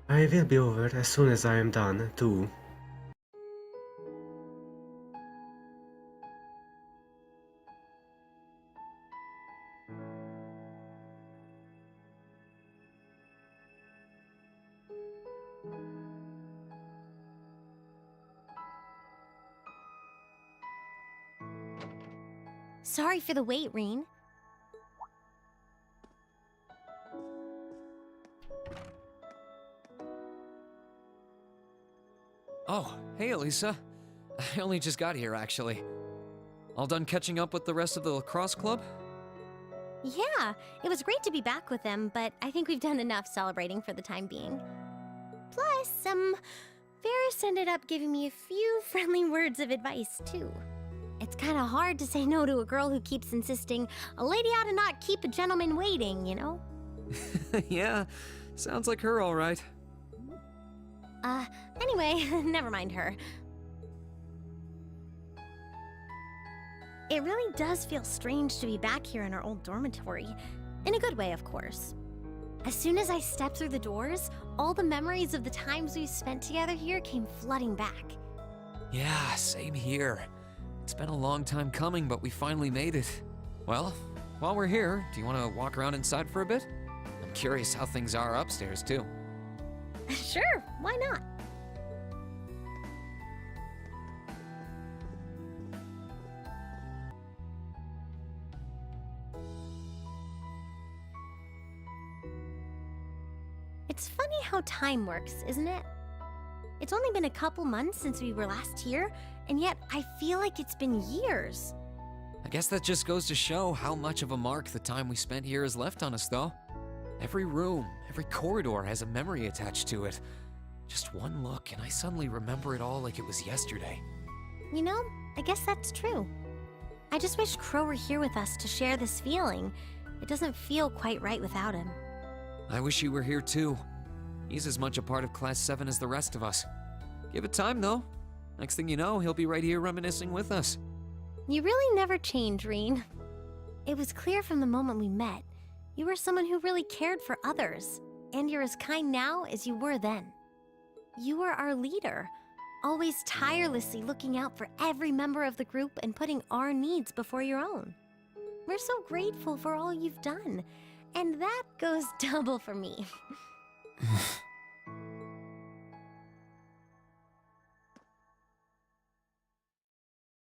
I will be over as soon as I am done, too. Sorry for the wait, Reen. Oh, hey, Alisa. I only just got here, actually. All done catching up with the rest of the lacrosse club? Yeah, it was great to be back with them, but I think we've done enough celebrating for the time being. Plus, Ferris ended up giving me a few friendly words of advice, too. It's kind of hard to say no to a girl who keeps insisting a lady ought to not keep a gentleman waiting, you know? Yeah, sounds like her, all right. Anyway, never mind her. It really does feel strange to be back here in our old dormitory. In a good way, of course. As soon as I stepped through the doors, all the memories of the times we spent together here came flooding back. Yeah, same here. It's been a long time coming, but we finally made it. Well, while we're here, do you want to walk around inside for a bit? I'm curious how things are upstairs, too. Sure, why not? It's funny how time works, isn't it? It's only been a couple months since we were last here, and yet I feel like it's been years. I guess that just goes to show how much of a mark the time we spent here has left on us, though. Every room, every corridor has a memory attached to it. Just one look, and I suddenly remember it all like it was yesterday. You know, I guess that's true. I just wish Crow were here with us to share this feeling. It doesn't feel quite right without him. I wish you were here, too. He's as much a part of Class 7 as the rest of us. Give it time, though. Next thing you know, he'll be right here reminiscing with us. You really never change, Reen. It was clear from the moment we met. You were someone who really cared for others, and you're as kind now as you were then. You were our leader, always tirelessly looking out for every member of the group and putting our needs before your own. We're so grateful for all you've done, and that goes double for me.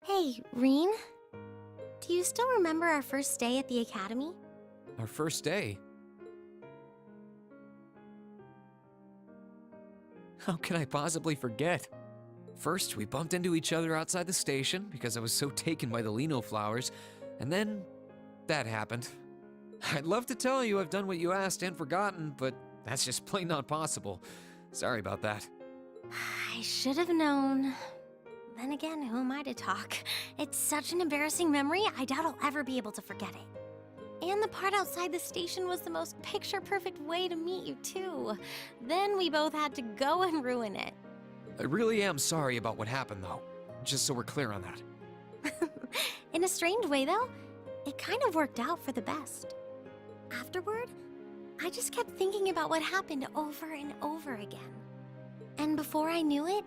Hey, Reen? Do you still remember our first day at the academy? Our first day? How can I possibly forget? First, we bumped into each other outside the station because I was so taken by the lino flowers, and then that happened. I'd love to tell you I've done what you asked and forgotten, but that's just plain not possible. Sorry about that. I should have known. Then again, who am I to talk? It's such an embarrassing memory, I doubt I'll ever be able to forget it. And the part outside the station was the most picture-perfect way to meet you, too. Then we both had to go and ruin it. I really am sorry about what happened, though. Just so we're clear on that. In a strange way, though, it kind of worked out for the best. Afterward, I just kept thinking about what happened over and over again. And before I knew it,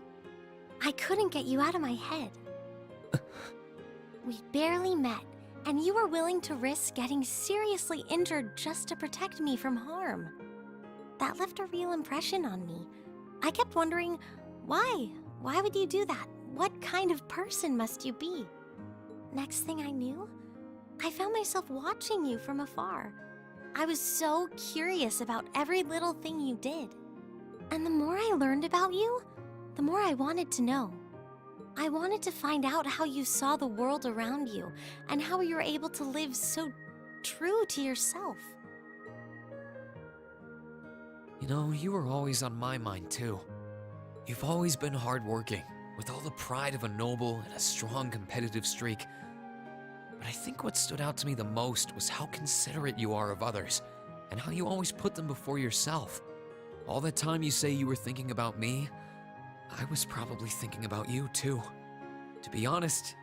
I couldn't get you out of my head. We barely met, and you were willing to risk getting seriously injured just to protect me from harm. That left a real impression on me. I kept wondering, why? Why would you do that? What kind of person must you be? Next thing I knew, I found myself watching you from afar. I was so curious about every little thing you did. And the more I learned about you, the more I wanted to know. I wanted to find out how you saw the world around you and how you were able to live so true to yourself. You know, you were always on my mind, too. You've always been hardworking, with all the pride of a noble and a strong competitive streak. But I think what stood out to me the most was how considerate you are of others, and how you always put them before yourself. All the time you say you were thinking about me, I was probably thinking about you, too. To be honest,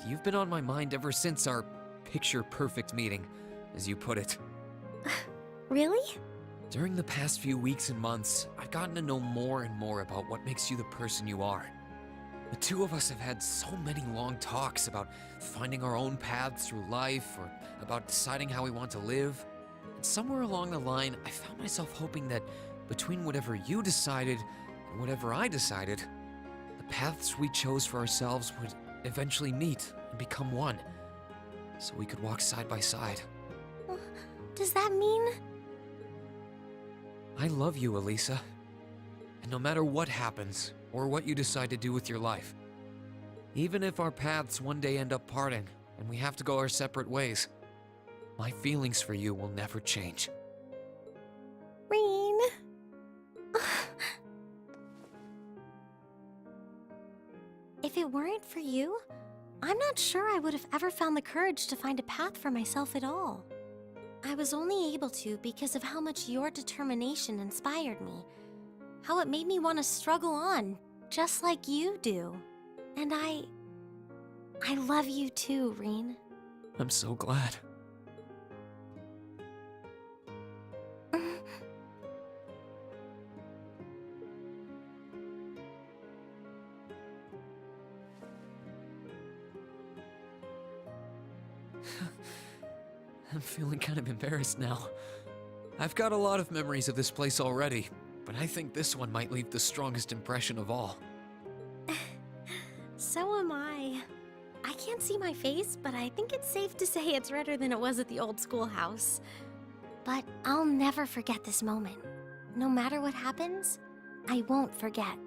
you've been on my mind ever since our picture-perfect meeting, as you put it. Really? During the past few weeks and months, I've gotten to know more and more about what makes you the person you are. The two of us have had so many long talks about finding our own paths through life, or about deciding how we want to live. And somewhere along the line, I found myself hoping that between whatever you decided and whatever I decided, the paths we chose for ourselves would eventually meet and become one, so we could walk side by side. Does that mean... I love you, Alisa. And no matter what happens, or what you decide to do with your life, even if our paths one day end up parting, and we have to go our separate ways, my feelings for you will never change. Reen... If it weren't for you, I'm not sure I would have ever found the courage to find a path for myself at all. I was only able to because of how much your determination inspired me. How it made me want to struggle on, just like you do. And I love you too, Reen. I'm so glad. I'm feeling kind of embarrassed now. I've got a lot of memories of this place already, but I think this one might leave the strongest impression of all. So am I. I can't see my face, but I think it's safe to say it's redder than it was at the old schoolhouse. But I'll never forget this moment. No matter what happens, I won't forget.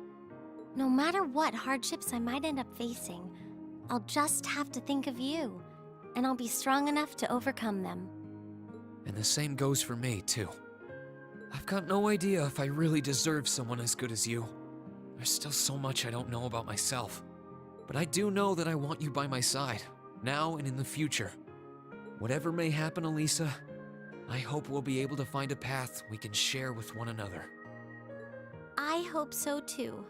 No matter what hardships I might end up facing, I'll just have to think of you, and I'll be strong enough to overcome them. And the same goes for me, too. I've got no idea if I really deserve someone as good as you. There's still so much I don't know about myself. But I do know that I want you by my side, now and in the future. Whatever may happen, Alisa, I hope we'll be able to find a path we can share with one another. I hope so too.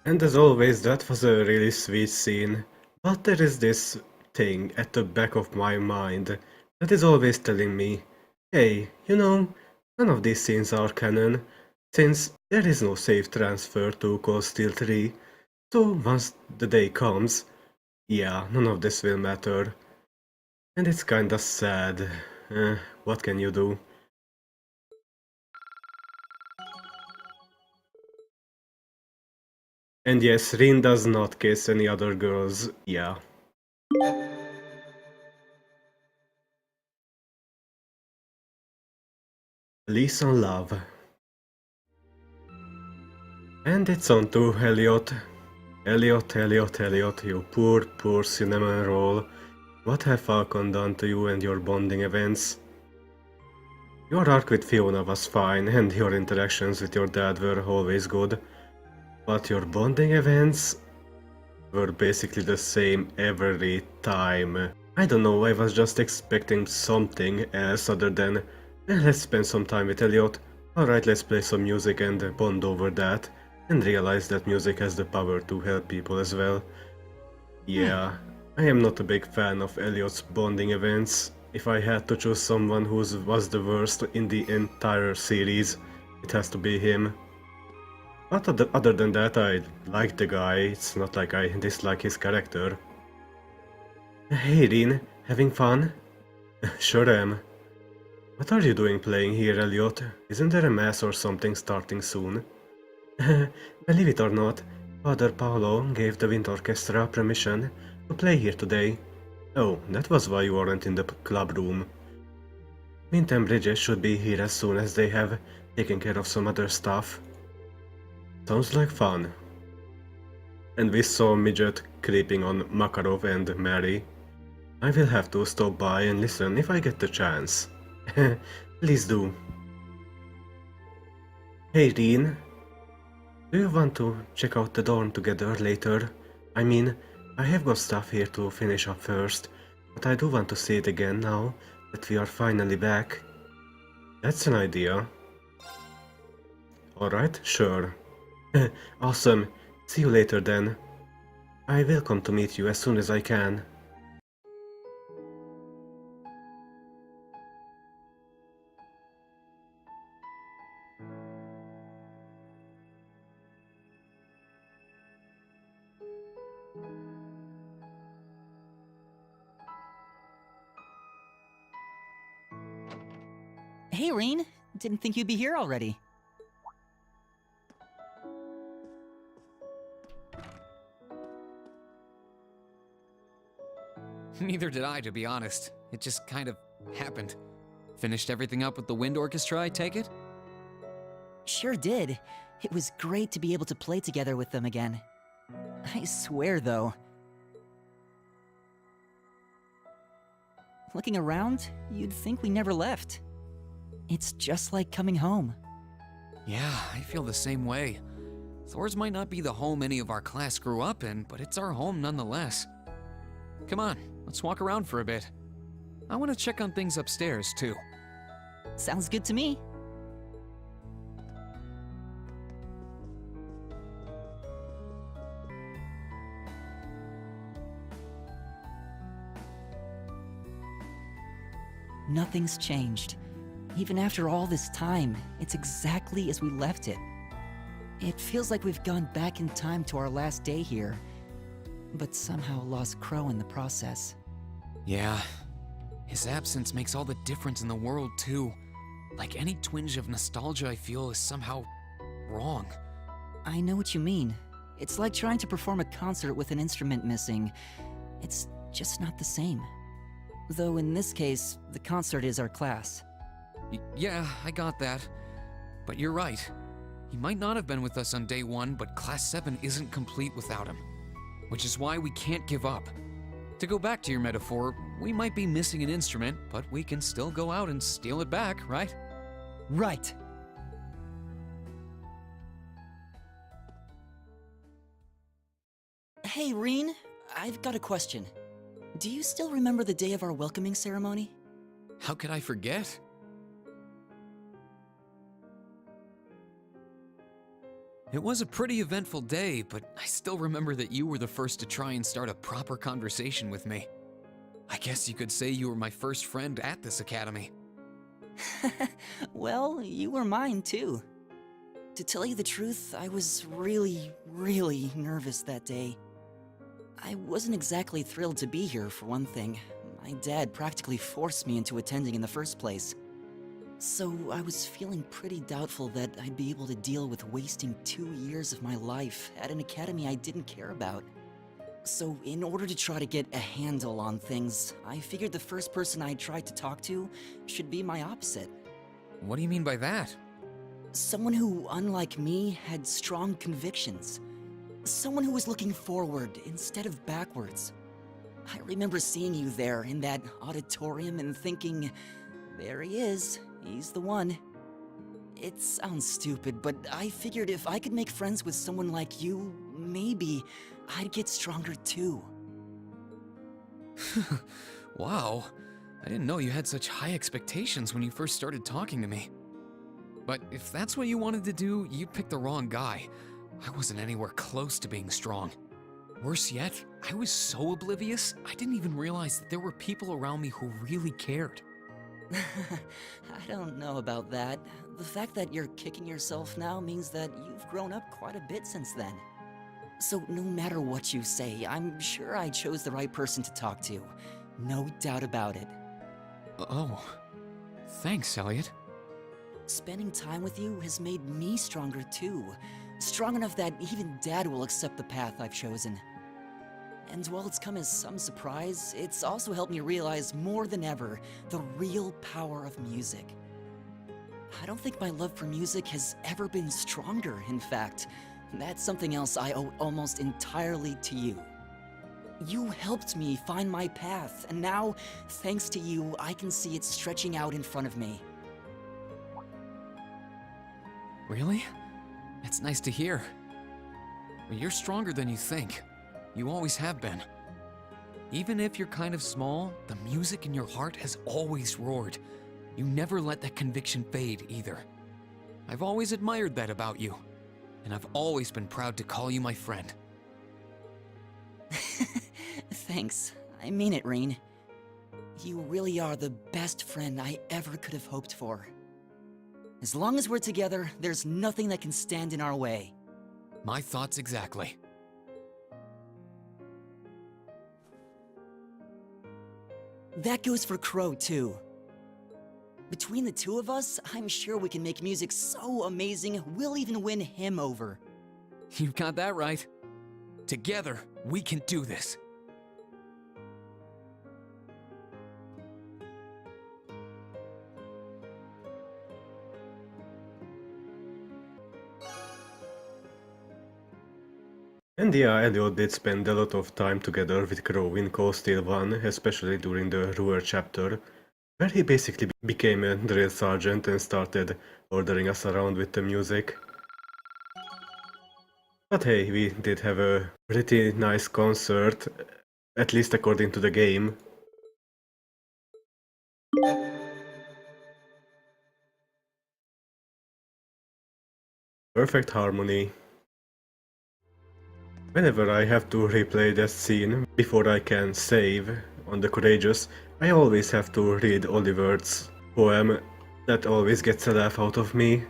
And as always, that was a really sweet scene. But there is this thing at the back of my mind that is always telling me, hey, you know, none of these scenes are canon, since there is no safe transfer to Cold Steel 3, so once the day comes, yeah, none of this will matter. And it's kinda sad. What can you do? And yes, Reen does not kiss any other girls, yeah. Lease on love. And it's on to Elliot. Elliot, you poor cinnamon roll. What have Falcon done to you and your bonding events? Your arc with Fiona was fine, and your interactions with your dad were always good. But your bonding events? were basically the same every time. I don't know, I was just expecting something else other than let's spend some time with Elliot. Alright, let's play some music and bond over that, and realize that music has the power to help people as well. Yeah, I am not a big fan of Elliot's bonding events. If I had to choose someone who was the worst in the entire series, it has to be him. But other than that, I like the guy, it's not like I dislike his character. Hey Reen, having fun? Sure am. What are you doing playing here, Elliot? Isn't there a mass or something starting soon? Believe it or not, Father Paolo gave the Wind Orchestra permission to play here today. Oh, that was why you weren't in the club room. Wind and Bridges should be here as soon as they have taken care of some other stuff. Sounds like fun. And we saw Midget creeping on Makarov and Mary. I will have to stop by and listen if I get the chance. Please do. Hey Reen, do you want to check out the dorm together later? I mean, I have got stuff here to finish up first, but I do want to see it again now that we are finally back. That's an idea. Alright, sure. Awesome. See you later then. I will come to meet you as soon as I can. Hey, Reen. Didn't think you'd be here already. Neither did I, to be honest. It just kind of happened. Finished everything up with the wind orchestra, I take it? Sure did. It was great to be able to play together with them again. I swear, though. Looking around, you'd think we never left. It's just like coming home. Yeah, I feel the same way. Thor's might not be the home any of our class grew up in, but it's our home nonetheless. Come on, let's walk around for a bit. I want to check on things upstairs, too. Sounds good to me. Nothing's changed. Even after all this time, it's exactly as we left it. It feels like we've gone back in time to our last day here, but somehow lost Crow in the process. Yeah, his absence makes all the difference in the world, too. Like any twinge of nostalgia I feel is somehow wrong. I know what you mean. It's like trying to perform a concert with an instrument missing. It's just not the same. Though in this case, the concert is our class. Yeah, I got that. But you're right. He might not have been with us on day 1, but Class 7 isn't complete without him. Which is why we can't give up. To go back to your metaphor, we might be missing an instrument, but we can still go out and steal it back, right? Right. Hey, Reen, I've got a question. Do you still remember the day of our welcoming ceremony? How could I forget? It was a pretty eventful day, but I still remember that you were the first to try and start a proper conversation with me. I guess you could say you were my first friend at this academy. Well, you were mine too. To tell you the truth, I was really nervous that day. I wasn't exactly thrilled to be here, for one thing. My dad practically forced me into attending in the first place. So I was feeling pretty doubtful that I'd be able to deal with wasting 2 years of my life at an academy I didn't care about. So in order to try to get a handle on things, I figured the first person I'd try to talk to should be my opposite. What do you mean by that? Someone who, unlike me, had strong convictions. Someone who was looking forward instead of backwards. I remember seeing you there in that auditorium and thinking, there he is. He's the one. It sounds stupid, but I figured if I could make friends with someone like you, maybe I'd get stronger too. Wow, I didn't know you had such high expectations when you first started talking to me. But if that's what you wanted to do, you picked the wrong guy. I wasn't anywhere close to being strong. Worse yet, I was so oblivious, I didn't even realize that there were people around me who really cared. I don't know about that. The fact that you're kicking yourself now means that you've grown up quite a bit since then. So no matter what you say, I'm sure I chose the right person to talk to. No doubt about it. Oh, thanks, Elliot. Spending time with you has made me stronger too. Strong enough that even Dad will accept the path I've chosen. And while it's come as some surprise, it's also helped me realize more than ever the real power of music. I don't think my love for music has ever been stronger, in fact. That's something else I owe almost entirely to you. You helped me find my path, and now, thanks to you, I can see it stretching out in front of me. Really? That's nice to hear. But you're stronger than you think. You always have been. Even if you're kind of small, the music in your heart has always roared. You never let that conviction fade, either. I've always admired that about you. And I've always been proud to call you my friend. Thanks. I mean it, Reen. You really are the best friend I ever could have hoped for. As long as we're together, there's nothing that can stand in our way. My thoughts exactly. That goes for Crow, too. Between the two of us, I'm sure we can make music so amazing, we'll even win him over. You've got that right. Together, we can do this. And yeah, Elliot did spend a lot of time together with Crow in Coastal 1, especially during the Ruhr chapter, where he basically became a drill sergeant and started ordering us around with the music. But hey, we did have a pretty nice concert, at least according to the game. Perfect harmony. Whenever I have to replay that scene before I can save on the Courageous, I always have to read Oliver's poem. That always gets a laugh out of me.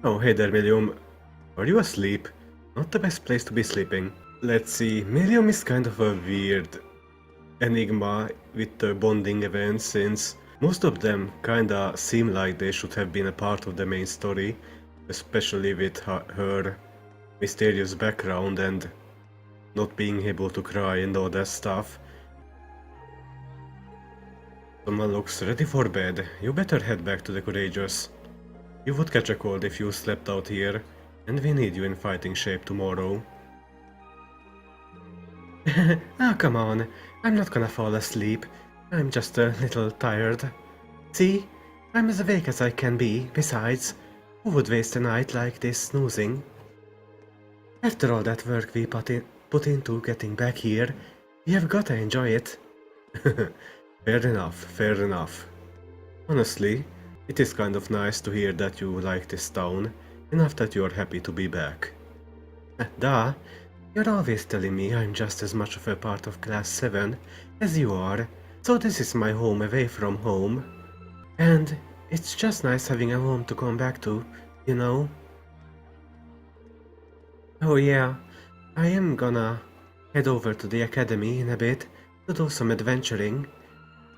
Oh, hey there, Millium. Are you asleep? Not the best place to be sleeping. Let's see, Millium is kind of a weird enigma with the bonding events, since most of them kinda seem like they should have been a part of the main story, especially with her mysterious background and not being able to cry and all that stuff. Someone looks ready for bed. You better head back to the Courageous. You would catch a cold if you slept out here, and we need you in fighting shape tomorrow. Ah, come on. I'm not gonna fall asleep. I'm just a little tired. See? I'm as awake as I can be. Besides, who would waste a night like this snoozing? After all that work we put into getting back here, we have gotta enjoy it. Fair enough, fair enough. Honestly, it is kind of nice to hear that you like this town, enough that you are happy to be back. Duh, you're always telling me I'm just as much of a part of Class 7 as you are, so this is my home away from home. And it's just nice having a home to come back to, you know? Oh yeah, I am gonna head over to the academy in a bit to do some adventuring.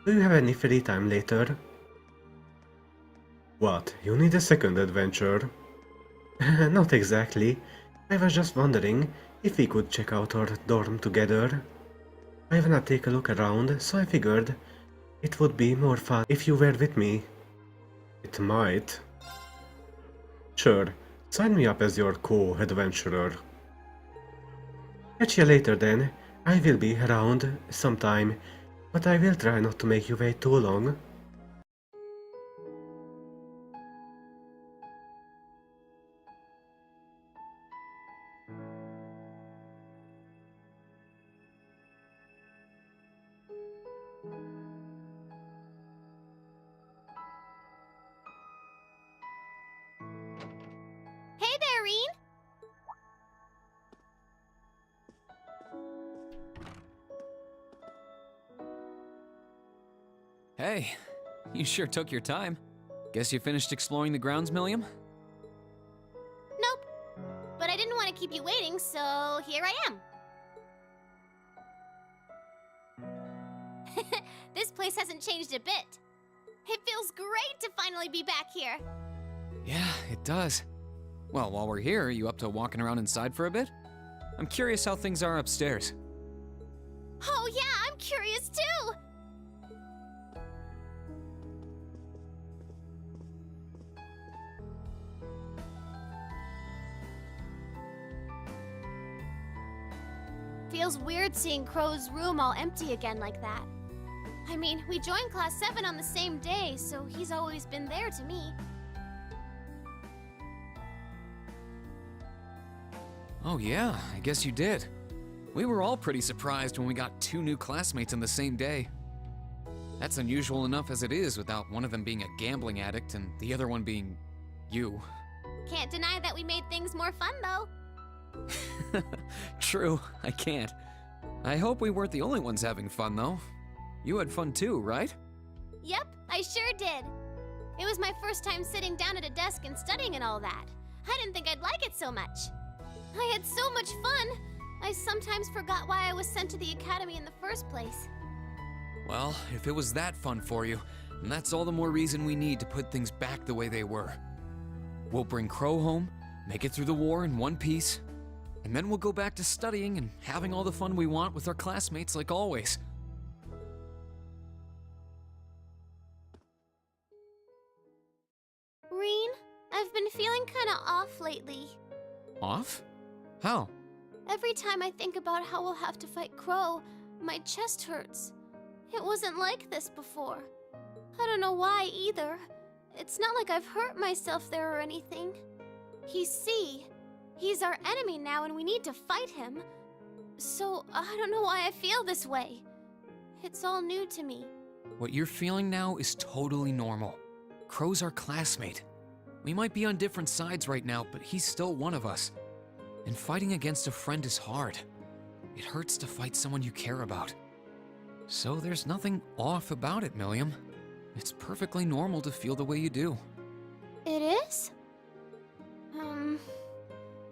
Do you have any free time later? What, you need a second adventure? Not exactly. I was just wondering if we could check out our dorm together. I wanna take a look around, so I figured it would be more fun if you were with me. It might. Sure, sign me up as your co-adventurer. Catch you later then. I will be around sometime, but I will try not to make you wait too long. Reen? Hey, you sure took your time. Guess you finished exploring the grounds, Milliam? Nope. But I didn't want to keep you waiting, so here I am. This place hasn't changed a bit. It feels great to finally be back here. Yeah, it does. Well, while we're here, are you up to walking around inside for a bit? I'm curious how things are upstairs. Oh yeah, I'm curious too! Feels weird seeing Crow's room all empty again like that. I mean, we joined Class 7 on the same day, so he's always been there to me. Oh yeah, I guess you did. We were all pretty surprised when we got 2 new classmates on the same day. That's unusual enough as it is without one of them being a gambling addict and the other one being you. Can't deny that we made things more fun, though. True, I can't. I hope we weren't the only ones having fun, though. You had fun too, right? Yep, I sure did. It was my first time sitting down at a desk and studying and all that. I didn't think I'd like it so much. I had so much fun, I sometimes forgot why I was sent to the academy in the first place. Well, if it was that fun for you, then that's all the more reason we need to put things back the way they were. We'll bring Crow home, make it through the war in one piece, and then we'll go back to studying and having all the fun we want with our classmates like always. Reen, I've been feeling kinda off lately. Off? How? Every time I think about how we'll have to fight Crow, my chest hurts. It wasn't like this before. I don't know why either. It's not like I've hurt myself there or anything. He's C. He's our enemy now and we need to fight him. So I don't know why I feel this way. It's all new to me. What you're feeling now is totally normal. Crow's our classmate. We might be on different sides right now, but he's still one of us. And fighting against a friend is hard. It hurts to fight someone you care about. So there's nothing off about it, Milliam. It's perfectly normal to feel the way you do. It is?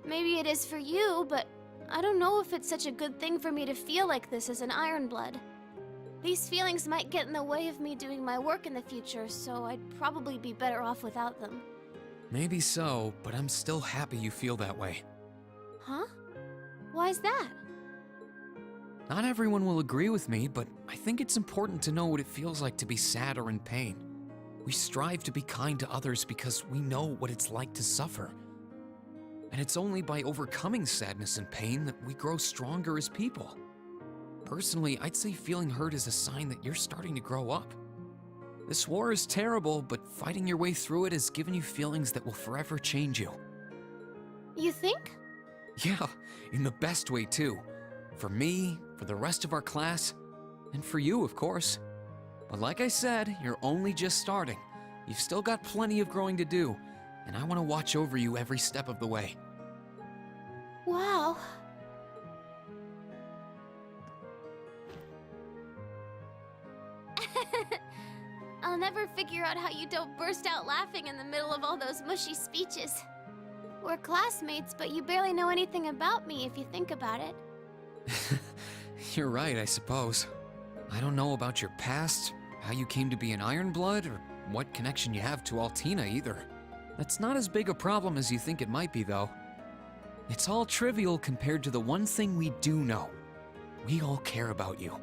Maybe it is for you, but I don't know if it's such a good thing for me to feel like this as an Ironblood. These feelings might get in the way of me doing my work in the future, so I'd probably be better off without them. Maybe so, but I'm still happy you feel that way. Huh? Why's that? Not everyone will agree with me, but I think it's important to know what it feels like to be sad or in pain. We strive to be kind to others because we know what it's like to suffer. And it's only by overcoming sadness and pain that we grow stronger as people. Personally, I'd say feeling hurt is a sign that you're starting to grow up. This war is terrible, but fighting your way through it has given you feelings that will forever change you. You think? Yeah, in the best way too. For me, for the rest of our class, and for you, of course. But like I said, you're only just starting. You've still got plenty of growing to do, and I want to watch over you every step of the way. Wow. I'll never figure out how you don't burst out laughing in the middle of all those mushy speeches. We're classmates, but you barely know anything about me if you think about it. You're right, I suppose. I don't know about your past, how you came to be an Ironblood, or what connection you have to Altina either. That's not as big a problem as you think it might be, though. It's all trivial compared to the one thing we do know. We all care about you.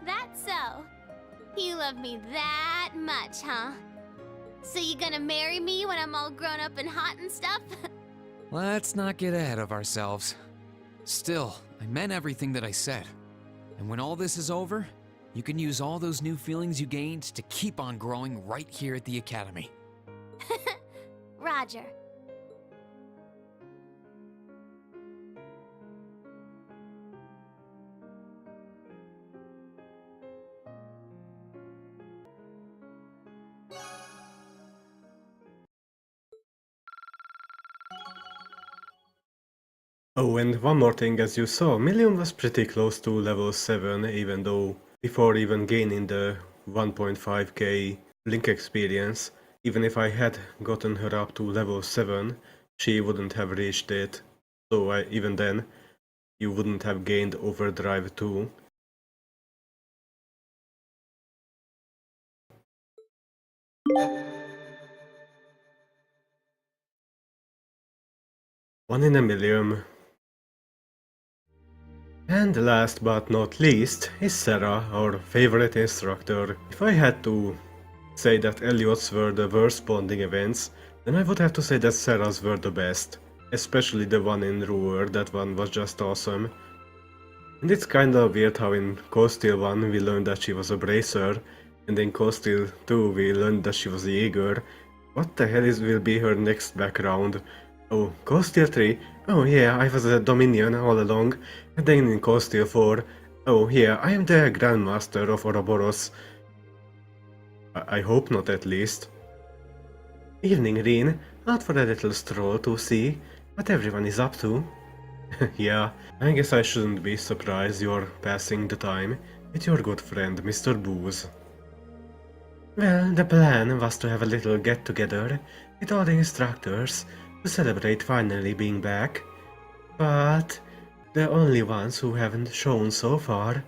That's so. You love me that much, huh? So you gonna marry me when I'm all grown up and hot and stuff? Let's not get ahead of ourselves. Still, I meant everything that I said. And when all this is over, you can use all those new feelings you gained to keep on growing right here at the Academy. Roger. Oh, and one more thing, as you saw, Million was pretty close to level 7, even though before even gaining the 1.5k Link experience, even if I had gotten her up to level 7, she wouldn't have reached it. So even then, you wouldn't have gained Overdrive 2. One in a million. And last but not least is Sarah, our favorite instructor. If I had to say that Elliot's were the worst bonding events, then I would have to say that Sarah's were the best. Especially the one in Ruhr, that one was just awesome. And it's kinda weird how in Cold Steel 1 we learned that she was a Bracer, and in Cold Steel 2 we learned that she was a Jaeger. What the hell will be her next background? Oh, Cold Steel 3? Oh yeah, I was a Dominion all along. And then in Cold Steel 4, oh yeah, I am the Grandmaster of Ouroboros. I hope not, at least. Evening, Reen. Out for a little stroll to see what everyone is up to. Yeah, I guess I shouldn't be surprised you're passing the time with your good friend Mr. Booze. Well, the plan was to have a little get-together with all the instructors to celebrate finally being back, but the only ones who haven't shown so far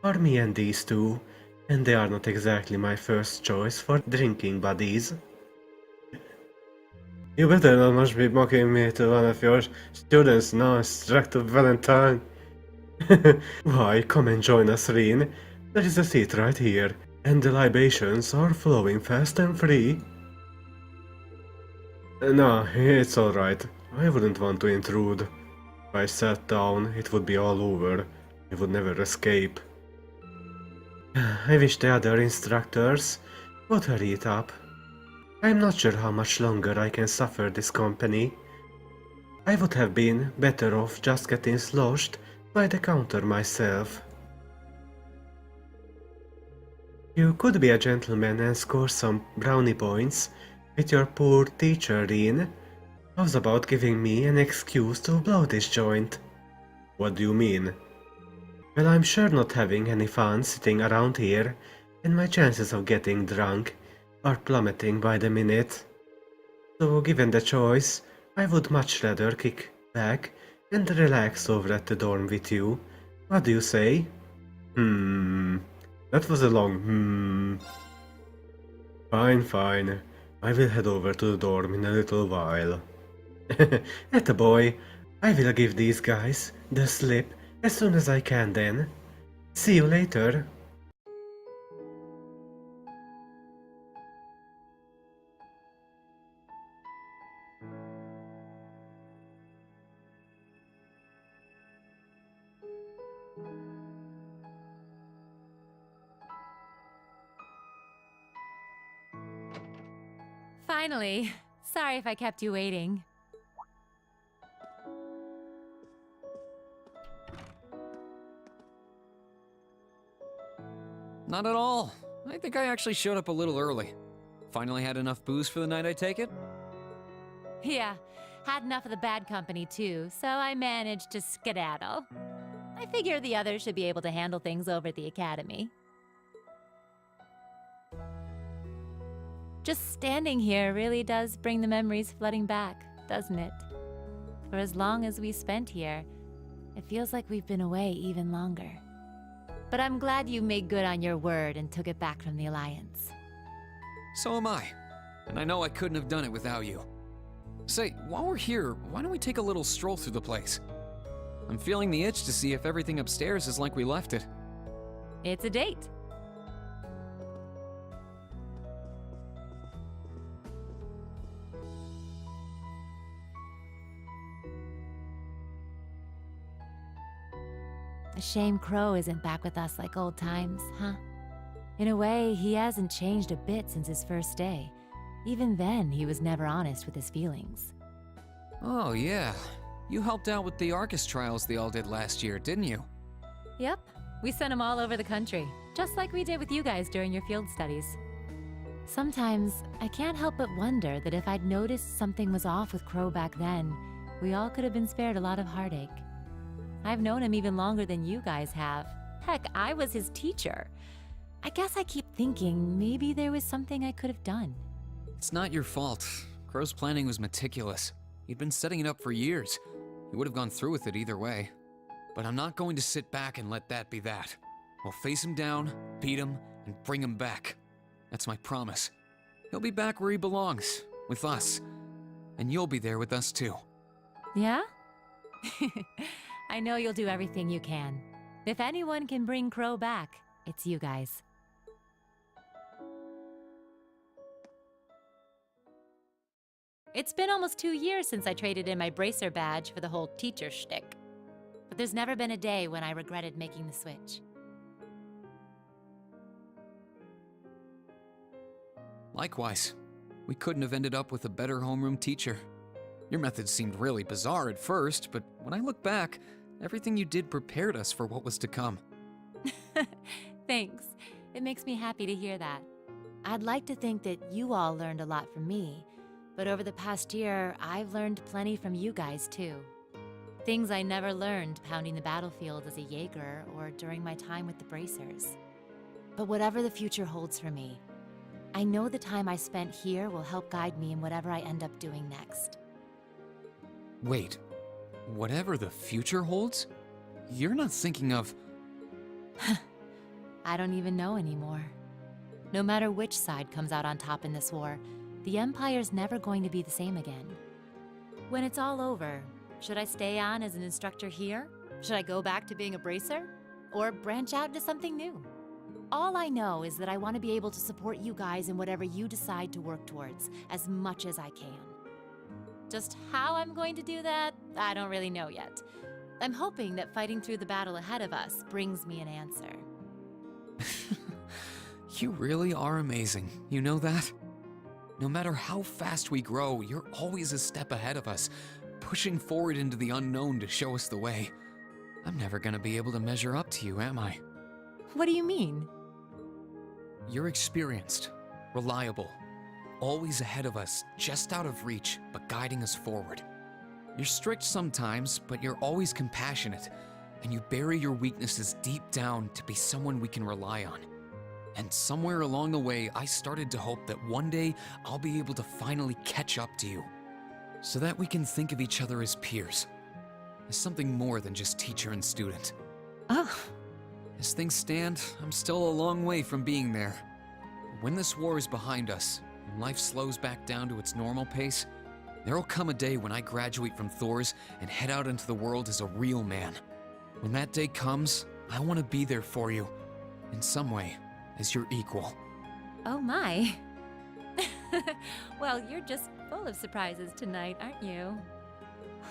are me and these two, and they are not exactly my first choice for drinking buddies. You better not much be mocking me to one of your students now, Instructor Valentine. Why, come and join us, Reen. There is a seat right here, and the libations are flowing fast and free. No, it's alright. I wouldn't want to intrude. If I sat down, it would be all over. I would never escape. I wish the other instructors would hurry it up. I'm not sure how much longer I can suffer this company. I would have been better off just getting sloshed by the counter myself. You could be a gentleman and score some brownie points with your poor teacher, Reen. How's about giving me an excuse to blow this joint? What do you mean? Well, I'm sure not having any fun sitting around here, and my chances of getting drunk are plummeting by the minute. So given the choice, I would much rather kick back and relax over at the dorm with you. What do you say? That was a long Fine. I will head over to the dorm in a little while. Attaboy, I will give these guys the slip as soon as I can then. See you later. Finally. Sorry if I kept you waiting. Not at all. I think I actually showed up a little early. Finally had enough booze for the night, I take it? Yeah, had enough of the bad company too, so I managed to skedaddle. I figure the others should be able to handle things over at the academy. Just standing here really does bring the memories flooding back, doesn't it? For as long as we spent here, it feels like we've been away even longer. But I'm glad you made good on your word and took it back from the Alliance. So am I. And I know I couldn't have done it without you. Say, while we're here, why don't we take a little stroll through the place? I'm feeling the itch to see if everything upstairs is like we left it. It's a date. A shame Crow isn't back with us like old times, huh? In a way, he hasn't changed a bit since his first day. Even then, he was never honest with his feelings. Oh, yeah. You helped out with the Arcus trials they all did last year, didn't you? Yep, we sent him all over the country, just like we did with you guys during your field studies. Sometimes, I can't help but wonder that if I'd noticed something was off with Crow back then, We all could have been spared a lot of heartache. I've known him even longer than you guys have. Heck, I was his teacher. I guess I keep thinking maybe there was something I could have done. It's not your fault. Crow's planning was meticulous. He'd been setting it up for years. He would have gone through with it either way. But I'm not going to sit back and let that be that. We'll face him down, beat him, and bring him back. That's my promise. He'll be back where he belongs, with us. And you'll be there with us too. Yeah? I know you'll do everything you can. If anyone can bring Crow back, it's you guys. It's been almost 2 years since I traded in my bracer badge for the whole teacher shtick. But there's never been a day when I regretted making the switch. Likewise, we couldn't have ended up with a better homeroom teacher. Your methods seemed really bizarre at first, but when I look back, everything you did prepared us for what was to come. Thanks. It makes me happy to hear that. I'd like to think that you all learned a lot from me, but over the past year, I've learned plenty from you guys too. Things I never learned pounding the battlefield as a Jaeger or during my time with the bracers. But whatever the future holds for me, I know the time I spent here will help guide me in whatever I end up doing next. Wait, whatever the future holds? You're not thinking of... I don't even know anymore. No matter which side comes out on top in this war, the Empire's never going to be the same again. When it's all over, should I stay on as an instructor here? Should I go back to being a bracer? Or branch out into something new? All I know is that I want to be able to support you guys in whatever you decide to work towards, as much as I can. Just how I'm going to do that, I don't really know yet. I'm hoping that fighting through the battle ahead of us brings me an answer. You really are amazing, you know that? No matter how fast we grow, you're always a step ahead of us, pushing forward into the unknown to show us the way. I'm never gonna be able to measure up to you, am I? What do you mean? You're experienced, reliable, always ahead of us, just out of reach, but guiding us forward. You're strict sometimes, but you're always compassionate, and you bury your weaknesses deep down to be someone we can rely on. And somewhere along the way, I started to hope that one day I'll be able to finally catch up to you, so that we can think of each other as peers, as something more than just teacher and student. Oh, As things stand, I'm still a long way from being there. When this war is behind us, and life slows back down to its normal pace, there'll come a day when I graduate from Thor's and head out into the world as a real man. When that day comes, I want to be there for you, in some way, as your equal. oh my. Well, you're just full of surprises tonight, aren't you?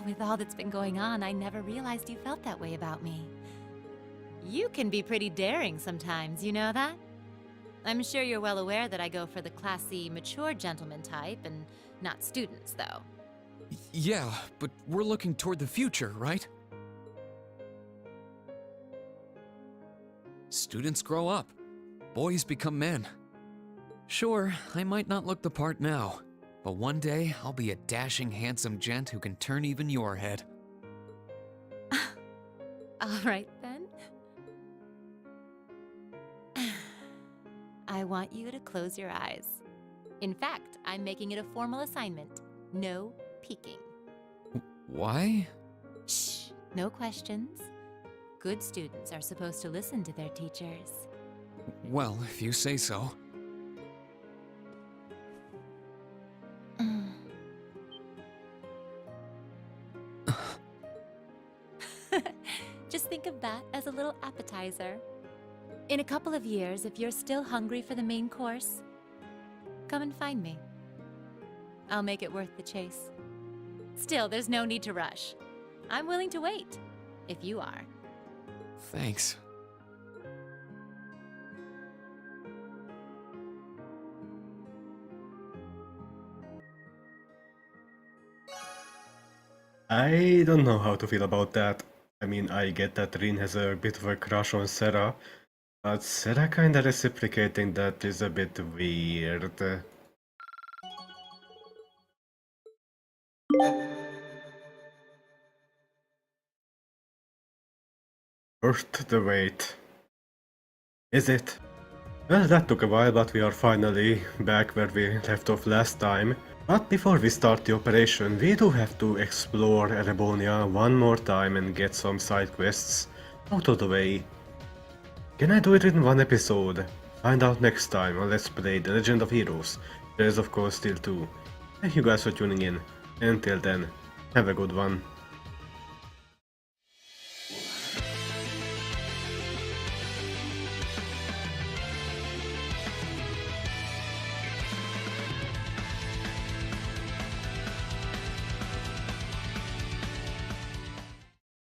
With all that's been going on, I never realized you felt that way about me. You can be pretty daring sometimes, you know that? I'm sure you're well aware that I go for the classy, mature gentleman type, and not students, though. Yeah, but we're looking toward the future, right? Students grow up. Boys become men. Sure, I might not look the part now, but one day I'll be a dashing, handsome gent who can turn even your head. All right, then. I want you to close your eyes. In fact, I'm making it a formal assignment. No peeking. Why? Shh, no questions. Good students are supposed to listen to their teachers. Well, if you say so. Just think of that as a little appetizer. In a couple of years, if you're still hungry for the main course, come and find me. I'll make it worth the chase. Still, there's no need to rush. I'm willing to wait, if you are. Thanks. I don't know how to feel about that. I mean, I get that Reen has a bit of a crush on Sarah, but Sarah kinda reciprocating that is a bit weird. Worth the wait. Is it? Well, that took a while, but we are finally back where we left off last time. But before we start the operation, we do have to explore Erebonia one more time and get some side quests out of the way. Can I do it in one episode? Find out next time on Let's Play The Legend of Heroes. There is of course still 2. Thank you guys for tuning in. Until then, have a good one.